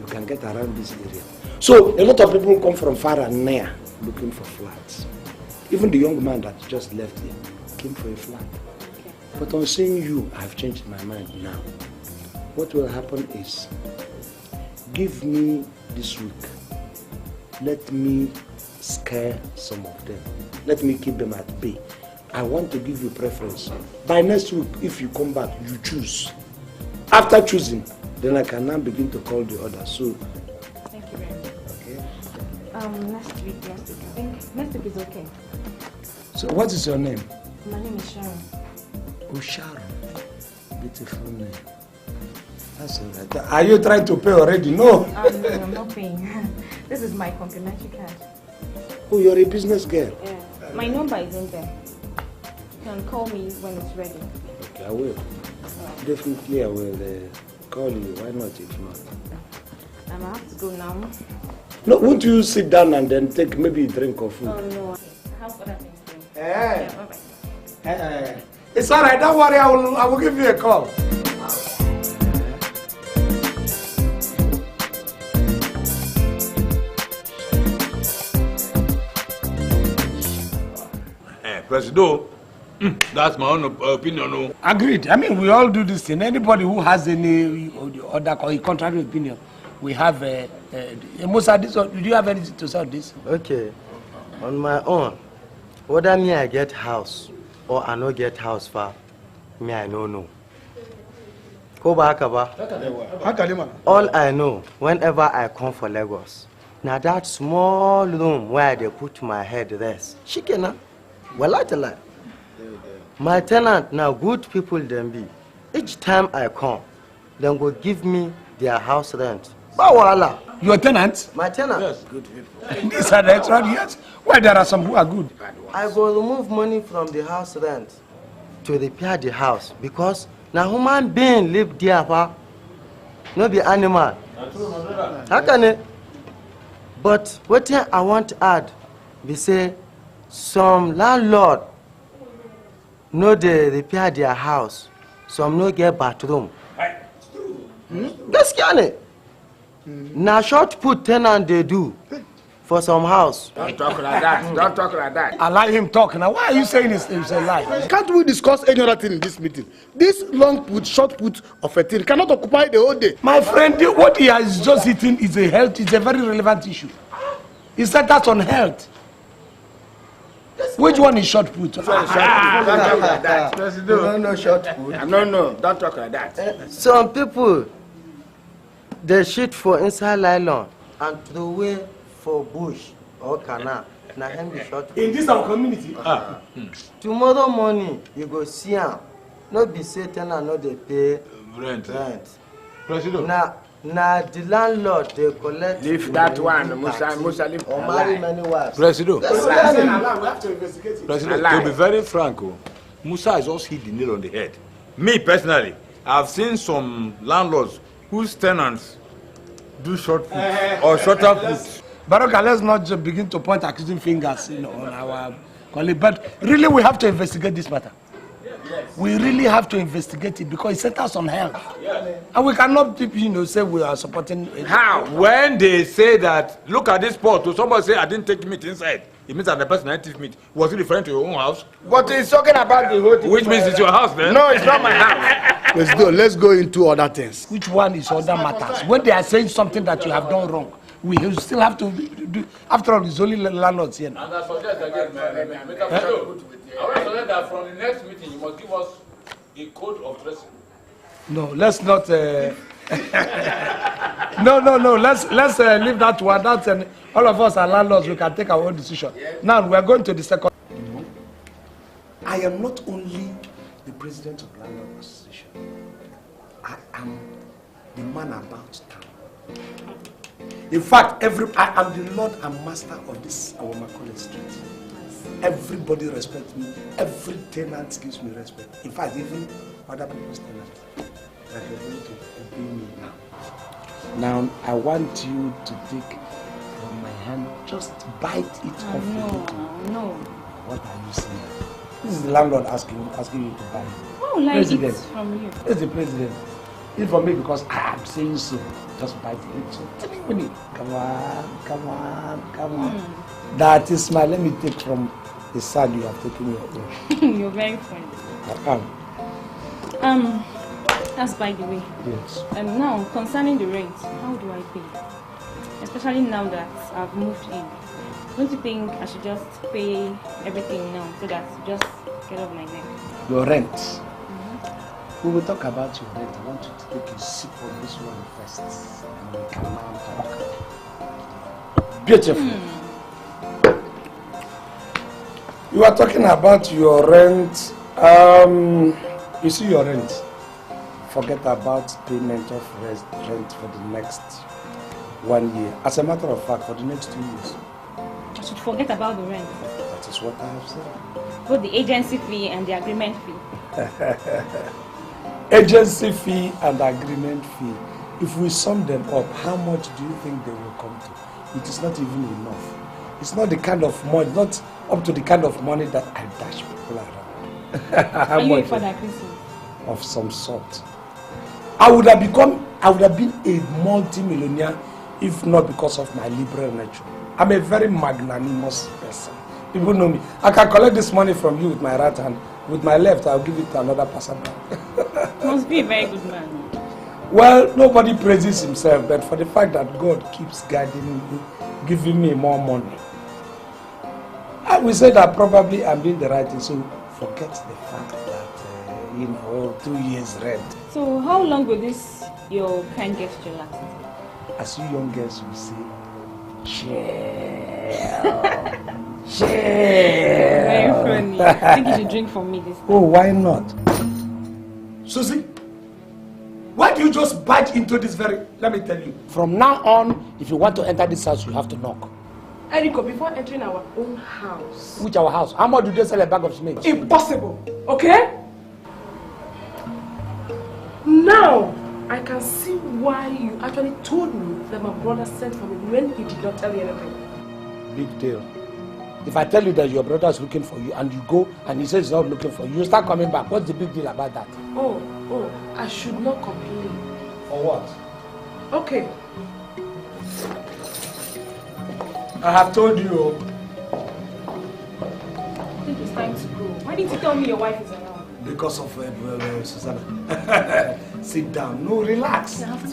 you can get around this area. So a lot of people come from far and near looking for flats. Even the young man that just left here came for a flat. But on seeing you, I've changed my mind now. What will happen is, give me this week. Let me scare some of them. Let me keep them at bay. I want to give you preference. By next week, if you come back, you choose. After choosing, then I can now begin to call the others. So, thank you very much. Okay. Next week. I think next week is okay. So what is your name? My name is Sharon. Oh, Sharon. Beautiful name. That's all right. Are you trying to pay already? No. No, I'm not paying. This is my complimentary card. Oh, you're a business girl. Yeah. My number is in there. You can call me when it's ready. Okay, I will. Definitely, I will call you. Why not, if not? I have to go now. No, won't you sit down and then take maybe a drink or food? Oh, no. I have other things to do. Yeah, bye-bye. It's all right. Don't worry. I will give you a call. Presido, that's my own opinion. Agreed. I mean, we all do this thing. Anybody who has any other contrary opinion, we have Musa, do you have anything to say on this? Okay. On my own, whether me I get house or I no get house for me, I no know. All I know, whenever I come for Lagos, now that small room where they put my head rest, shikena. Well, I tell you, my tenant now good people them be. Each time I come, then go give me their house rent. Bawala. Your tenants? My tenant. Yes, good people. These are the extra years. Why there are some who are good? I go remove money from the house rent to repair the house because now human being live there, no be animal. How can it? But what I want to add, we say. Some landlord no they repair their house, some no get bathroom. That's it. Now short put tenant they do for some house. Don't talk like that. Don't talk like that. Allow him talk. Now why are you saying it's a lie? Can't we discuss any other thing in this meeting? This long put, short put of a thing cannot occupy the whole day. My friend, what he has just eaten is a very relevant issue. He said that's on health. Which one is short put? Don't talk like that. No short put. No, don't talk like that. Some people, they shit for inside nylon and throw away for bush or canal. Now him be short put. In this our community? Tomorrow morning, you go see him. No be say tenant no dey pay rent. Now the landlord they collect. Leave that one, Musa leave. Or marry many wives. Presido. We have to investigate it. President, to be very frank, Musa has just hit the nail on the head. Me personally, I've seen some landlords whose tenants do short foot or shorter foot. Baroka, let's not just begin to point accusing fingers on colleague, but really we have to investigate this matter. We really have to investigate it because it set us on hell. And we cannot, say we are supporting it. How? When they say that, look at this pot, so somebody say I didn't take meat inside. It means that the person didn't take meat. Was he referring to your own house? But he's talking about the whole thing. Which means it's your house then? No, it's not my house. Let's go into other things. Which one is other matters? When they are saying something that you have done wrong, we still have to do. After all, it's only landlords here now. And I suggest again, I want to suggest that from the next meeting, you must give us a code of dressing. No, let's not. No. Let's leave that one. That's all of us are landlords. We can take our own decision. Now we are going to the second. I am not only the president of Landlord Association. I am the man about town. In fact, I am the lord and master of this our Macaulay Street. Everybody respects me. Every tenant gives me respect. In fact, even other people's tenants. They are going to obey me now. Now, I want you to take from my hand, just bite it off. No. What are you saying? This is the landlord asking you to buy it. Oh, like president. It's from you. It's the president. It's for me because I am saying so. Just bite it. So take money. Come on. That is my. Let me take from the side you have taken your own. You're very funny. I am. That's by the way. Yes. Now, concerning the rent, how do I pay? Especially now that I've moved in. Don't you think I should just pay everything now so that you just get off my neck? Your rent? We will talk about your rent. I want you to take a sip of this one first. And we can now talk. Beautiful. You are talking about your rent. You see your rent. Forget about payment of rent for the next 1 year. As a matter of fact, for the next 2 years. I should forget about the rent. That is what I have said. Both the agency fee and the agreement fee. Agency fee and agreement fee. If we sum them up, how much do you think they will come to? It is not even enough. It's not the kind of money, not up to the kind of money that I dash people around. Are you a father Christmas? Of some sort. I would have been a multi-millionaire if not because of my liberal nature. I'm a very magnanimous person. People know me. I can collect this money from you with my right hand. With my left, I'll give it to another person. Must be a very good man. Well, nobody praises himself, but for the fact that God keeps guiding me, giving me more money. I will say that probably I'm doing the right thing, so forget the fact that, 2 years rent. So how long will this, your kind gesture last? As you young girls will say, chill. Very funny. I think you should drink for me this time. Oh, why not? Susie, why do you just barge into this very... Let me tell you, from now on, if you want to enter this house, you have to knock. Eriko, before entering our own house... Which our house? How much do they sell a bag of cement? Impossible, okay? Now, I can see why you actually told me that my brother sent for me when he did not tell you anything. Big deal. If I tell you that your brother is looking for you and you go and he says he's not looking for you, you start coming back. What's the big deal about that? Oh, I should not complain. For what? Okay. I have told you. I think it's time to go. Why didn't you tell me your wife is around? Because of Susanna. Sit down. No, relax. You have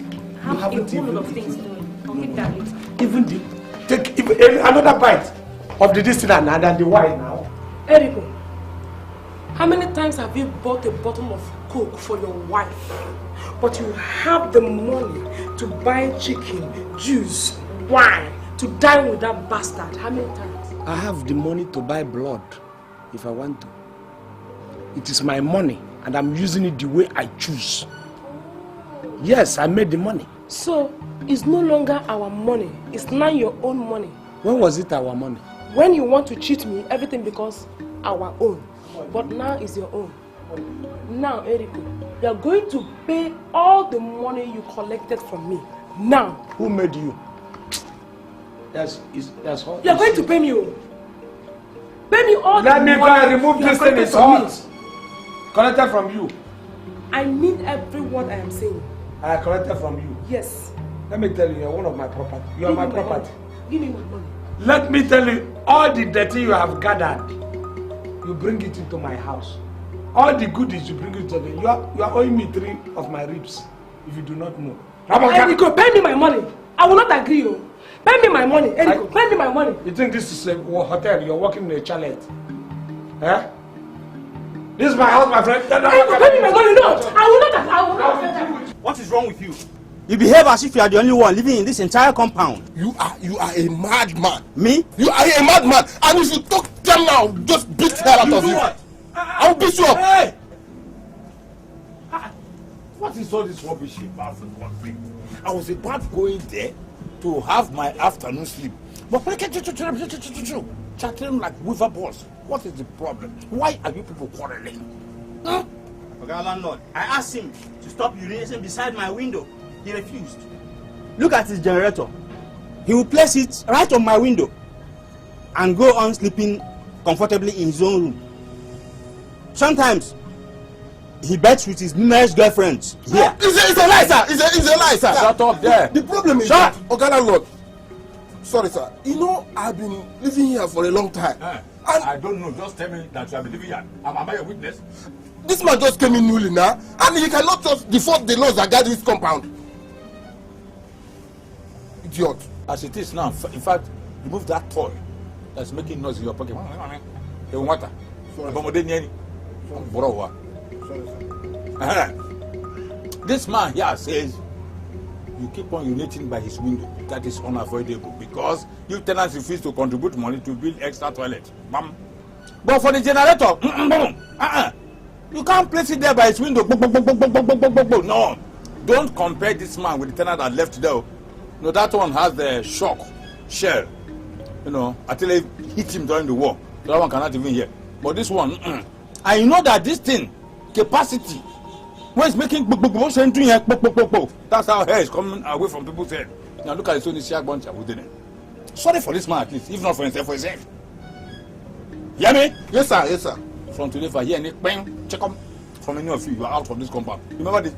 a whole lot of things doing. I'll make that later. Even another bite of the this and the wine now. Eriko, how many times have you bought a bottle of Coke for your wife, but you have the money to buy chicken, juice, wine, to dine with that bastard? How many times? I have the money to buy blood if I want to. It is my money and I'm using it the way I choose. Yes, I made the money. So, it's no longer our money. It's now your own money. When was it our money? When you want to cheat me, everything becomes our own. But now it's your own. Now, Eriko, you are going to pay all the money you collected from me. Now. Who made you? That's all. You are going to pay me. Pay me all Let the me money. go and remove this thing. It's hot. Me. Collected from you. I mean every word I am saying. I collected from you. Yes. Let me tell you, you're one of my property. You are my property. Give me my money. Let me tell you, all the dirty you have gathered, you bring it into my house. All the goodies you bring it to me. You are owing me 3 of my ribs, if you do not know. Eriko, pay me my money. I will not agree. Pay me my money. Eriko, pay me my money. You think this is a hotel? You're working in a chalet? Eh? This is my house, my friend. Eriko, pay me my money. No, I will not. What is wrong with you? You behave as if you are the only one living in this entire compound. You are a madman. Me? You are a madman. And if you talk them now, just beat the hell out of you. What? I'll beat you up. Hey! What is all this rubbish about for one thing? I was about going there to have my afternoon sleep. But chatting like weaver balls. What is the problem? Why are you people quarreling? Huh? Okay, landlord, I asked him to stop urinating beside my window. He refused. Look at his generator. He will place it right on my window and go on sleeping comfortably in his own room. Sometimes he bets with his numerous girlfriends here. It's a lie, sir. It's a lie, sir. Shut up there. The problem is that, okay, landlord. Sorry, sir. You know, I've been living here for a long time. I don't know. Just tell me that you have been living here. Am I a witness? This man just came in newly now, and he cannot just default the laws that guide this compound. Idiot. As it is now, in fact, remove that toy that's making noise in your pocket. The water. This man here says you keep on urinating by his window. That is unavoidable because you tenants refuse to contribute money to build extra toilet. But for the generator, you can't place it there by his window. No, don't compare this man with the tenant that left there. No, that one has the shock shell. You know, until they hit him during the war. The other one cannot even hear. But this one, I know that this thing, capacity, when it's making that's how hair is coming away from people's head. Now look at the Sony Siak bunch of it. Sorry for this man at least, if not for himself, for himself. Hear me? Yes, sir. Yes, sir. From today, if I hear any bang, check up from any of you, you are out from this compound. Remember the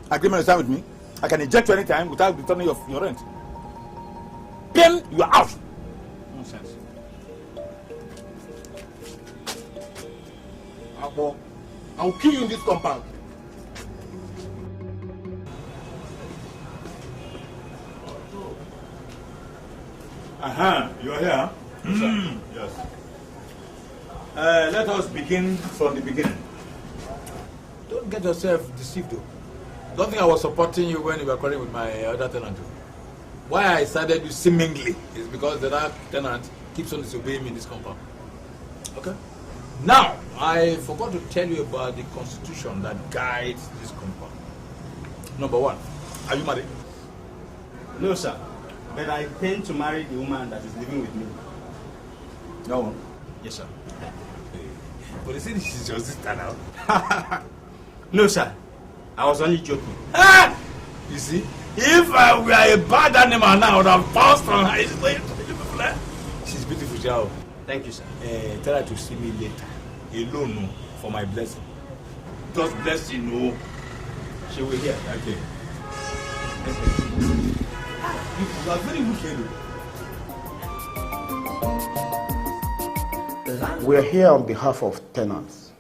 agreement you signed with me? I can eject you anytime without returning your rent. Then you are out. Nonsense. I'll kill you in this compound. You are here? Yes. Let us begin from the beginning. Don't get yourself deceived though. Don't think I was supporting you when you were quarreling with my other tenant. Why I decided you seemingly is because the other tenant keeps on disobeying me in this compound. Okay? Now, I forgot to tell you about the constitution that guides this compound. Number 1, are you married? No, sir. But I intend to marry the woman that is living with me. No one? Yes, sir. But you see, this is your sister now. No, sir. I was only joking. Ah! You see, if I were a bad animal now, I would have pounced on her. She's beautiful, Jao. Thank you, sir. Tell her to see me later. Alone, for my blessing. Just bless you, no. She will hear. Okay. You are very good, We are here on behalf of tenants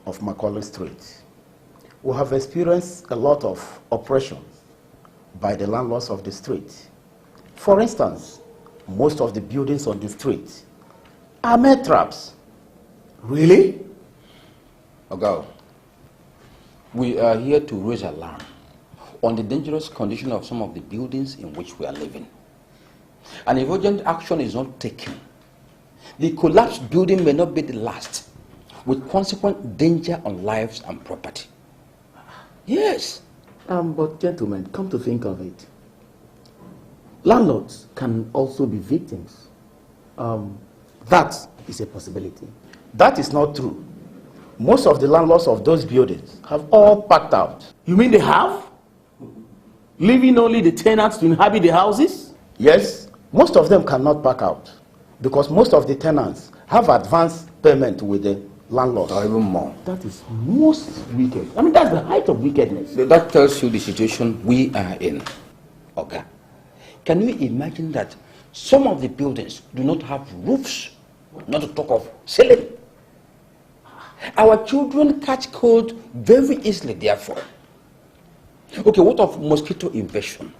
of Macaulay Street. We have experienced a lot of oppression by the landlords of the street. For instance, most of the buildings on the street are mere traps. Really? Ogo, we are here to raise alarm on the dangerous condition of some of the buildings in which we are living. And if urgent action is not taken, the collapsed building may not be the last, with consequent danger on lives and property. Yes. But gentlemen, come to think of it, landlords can also be victims. That is a possibility. That is not true. Most of the landlords of those buildings have all packed out. You mean they have? Leaving only the tenants to inhabit the houses? Yes, most of them cannot pack out. Because most of the tenants have advance payment with the landlord. Or even more. That is most wicked. I mean, that's the height of wickedness. That tells you the situation we are in. Okay. Can you imagine that some of the buildings do not have roofs, not to talk of ceiling? Our children catch cold very easily, therefore. Okay, what of mosquito invasion?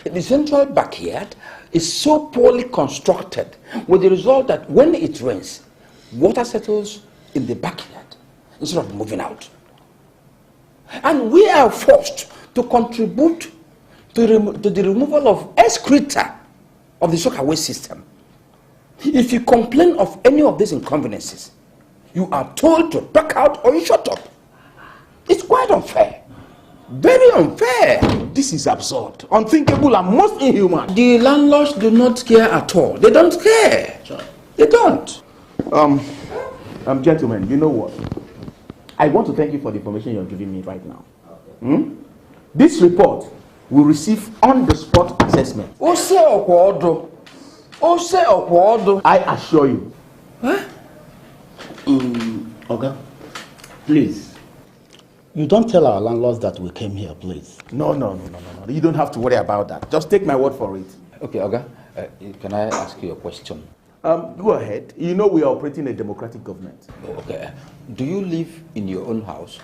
The central backyard is so poorly constructed with the result that when it rains, water settles in the backyard instead of moving out. And we are forced to contribute to the removal of excreta of the soakaway system. If you complain of any of these inconveniences, you are told to back out or you shut up. It's quite unfair. Very unfair. This is absurd, unthinkable, and most inhuman. The landlords do not care at all. They don't care. Sure. They don't. Gentlemen, you know what? I want to thank you for the information you're giving me right now. This report will receive on-the-spot assessment. I assure you. Huh? Okay. Please. You don't tell our landlords that we came here, please. No. You don't have to worry about that. Just take my word for it. Okay, Oga. Can I ask you a question? Go ahead. You know we are operating a democratic government. Okay. Do you live in your own house?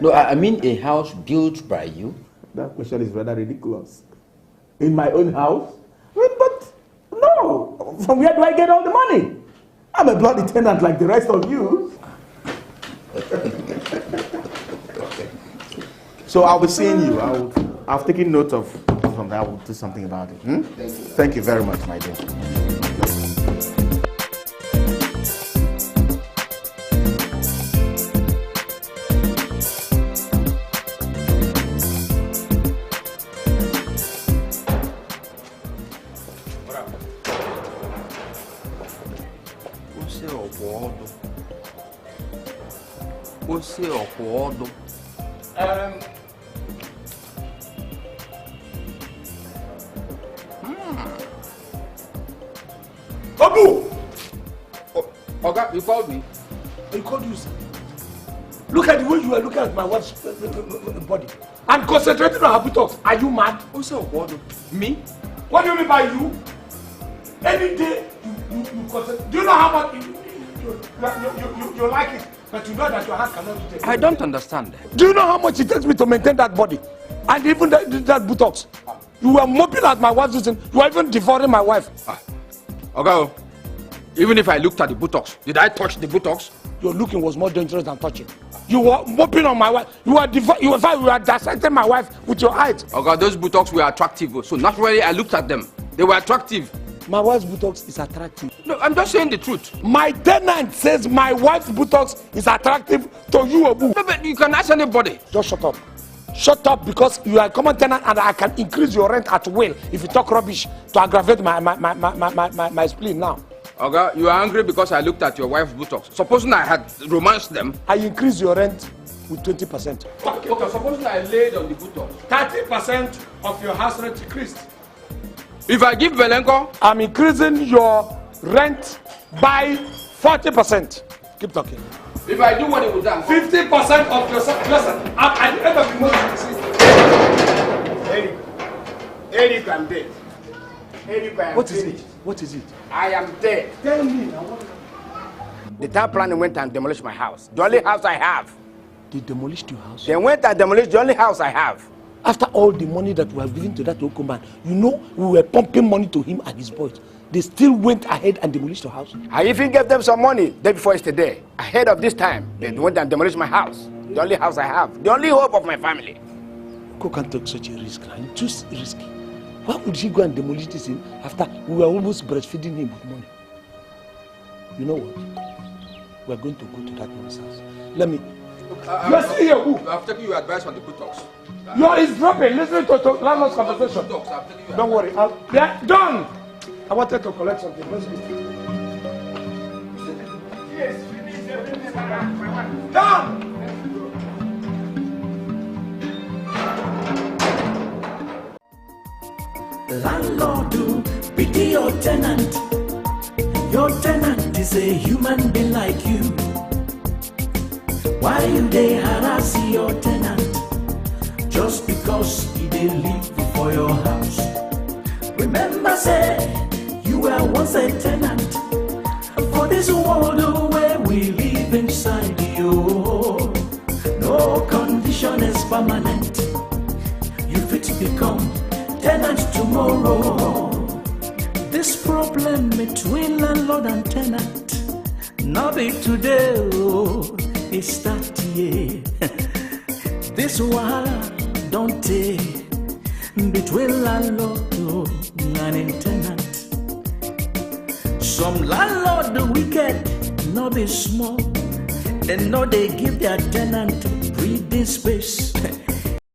No, I mean a house built by you. That question is rather ridiculous. In my own house? But no. From where do I get all the money? I'm a bloody tenant like the rest of you. So I'll be seeing you. I've taken note of something. I will do something about it. Thank you very much, my dear. Oga, you called me. I called you, sir. Look at the way you are looking at my wife's body and concentrating on her buttocks. Are you mad? Me? What do you mean by you? Any day you concentrate. Do you know how much you like it, but you know that your hand cannot do it? I don't understand. Do you know how much it takes me to maintain that body? And even that buttocks. You were mopping at my wife's using. You were even devouring my wife. Oga, even if I looked at the buttocks, did I touch the buttocks? Your looking was more dangerous than touching. You were mopping on my wife. You were dissecting my wife with your eyes. Oga, those buttocks were attractive, so naturally I looked at them. They were attractive. My wife's buttocks is attractive. No, I'm just saying the truth. My tenant says my wife's buttocks is attractive to you, Obu. No, but you can ask anybody. Just shut up. Shut up, because you are a common tenant and I can increase your rent at will if you talk rubbish to aggravate my spleen now. Okay, you are angry because I looked at your wife's buttocks. Supposing I had romanced them. I increase your rent with 20%. Okay, supposing I laid on the buttocks. 30% of your house rent increased. If I give Velenko? I'm increasing your rent by 40%. Keep talking. If I do what it would done? 50% of your listen, at the end of the month, Eric, I'm dead. Eric, I am What is it? What is it? I am dead. Tell me now. The town planning went and demolished my house. The only house I have. They demolished your house? They went and demolished the only house I have. After all the money that we have given to that local man, you know, we were pumping money to him and his boys. They still went ahead and demolished your house. I even gave them some money day before yesterday. Ahead of this time, they went and demolished my house. The only house I have. The only hope of my family. Who can't take such a risk? And too risky. Why would he go and demolish this thing after we were almost breastfeeding him with money? You know what? We are going to go to that man's house. Let me. You are still here, who? I've taken your advice on the buttocks. You are eavesdropping, listening to landlord's conversation. Don't worry. Yeah, done. I wanted to collect something. Let's go. Yes, finish everything. Done. Landlord, pity see your tenant. Your tenant is a human being like you. Why you they harass your tenant? Just because they live for your house. Remember, say, you were once a tenant. For this world where we live inside you, no condition is permanent. You fit become tenant tomorrow. This problem between landlord and tenant, not be today, it start here. This one don't take between landlord and tenant. Some landlord the wicked, not be small. They know they give their tenant breathing space.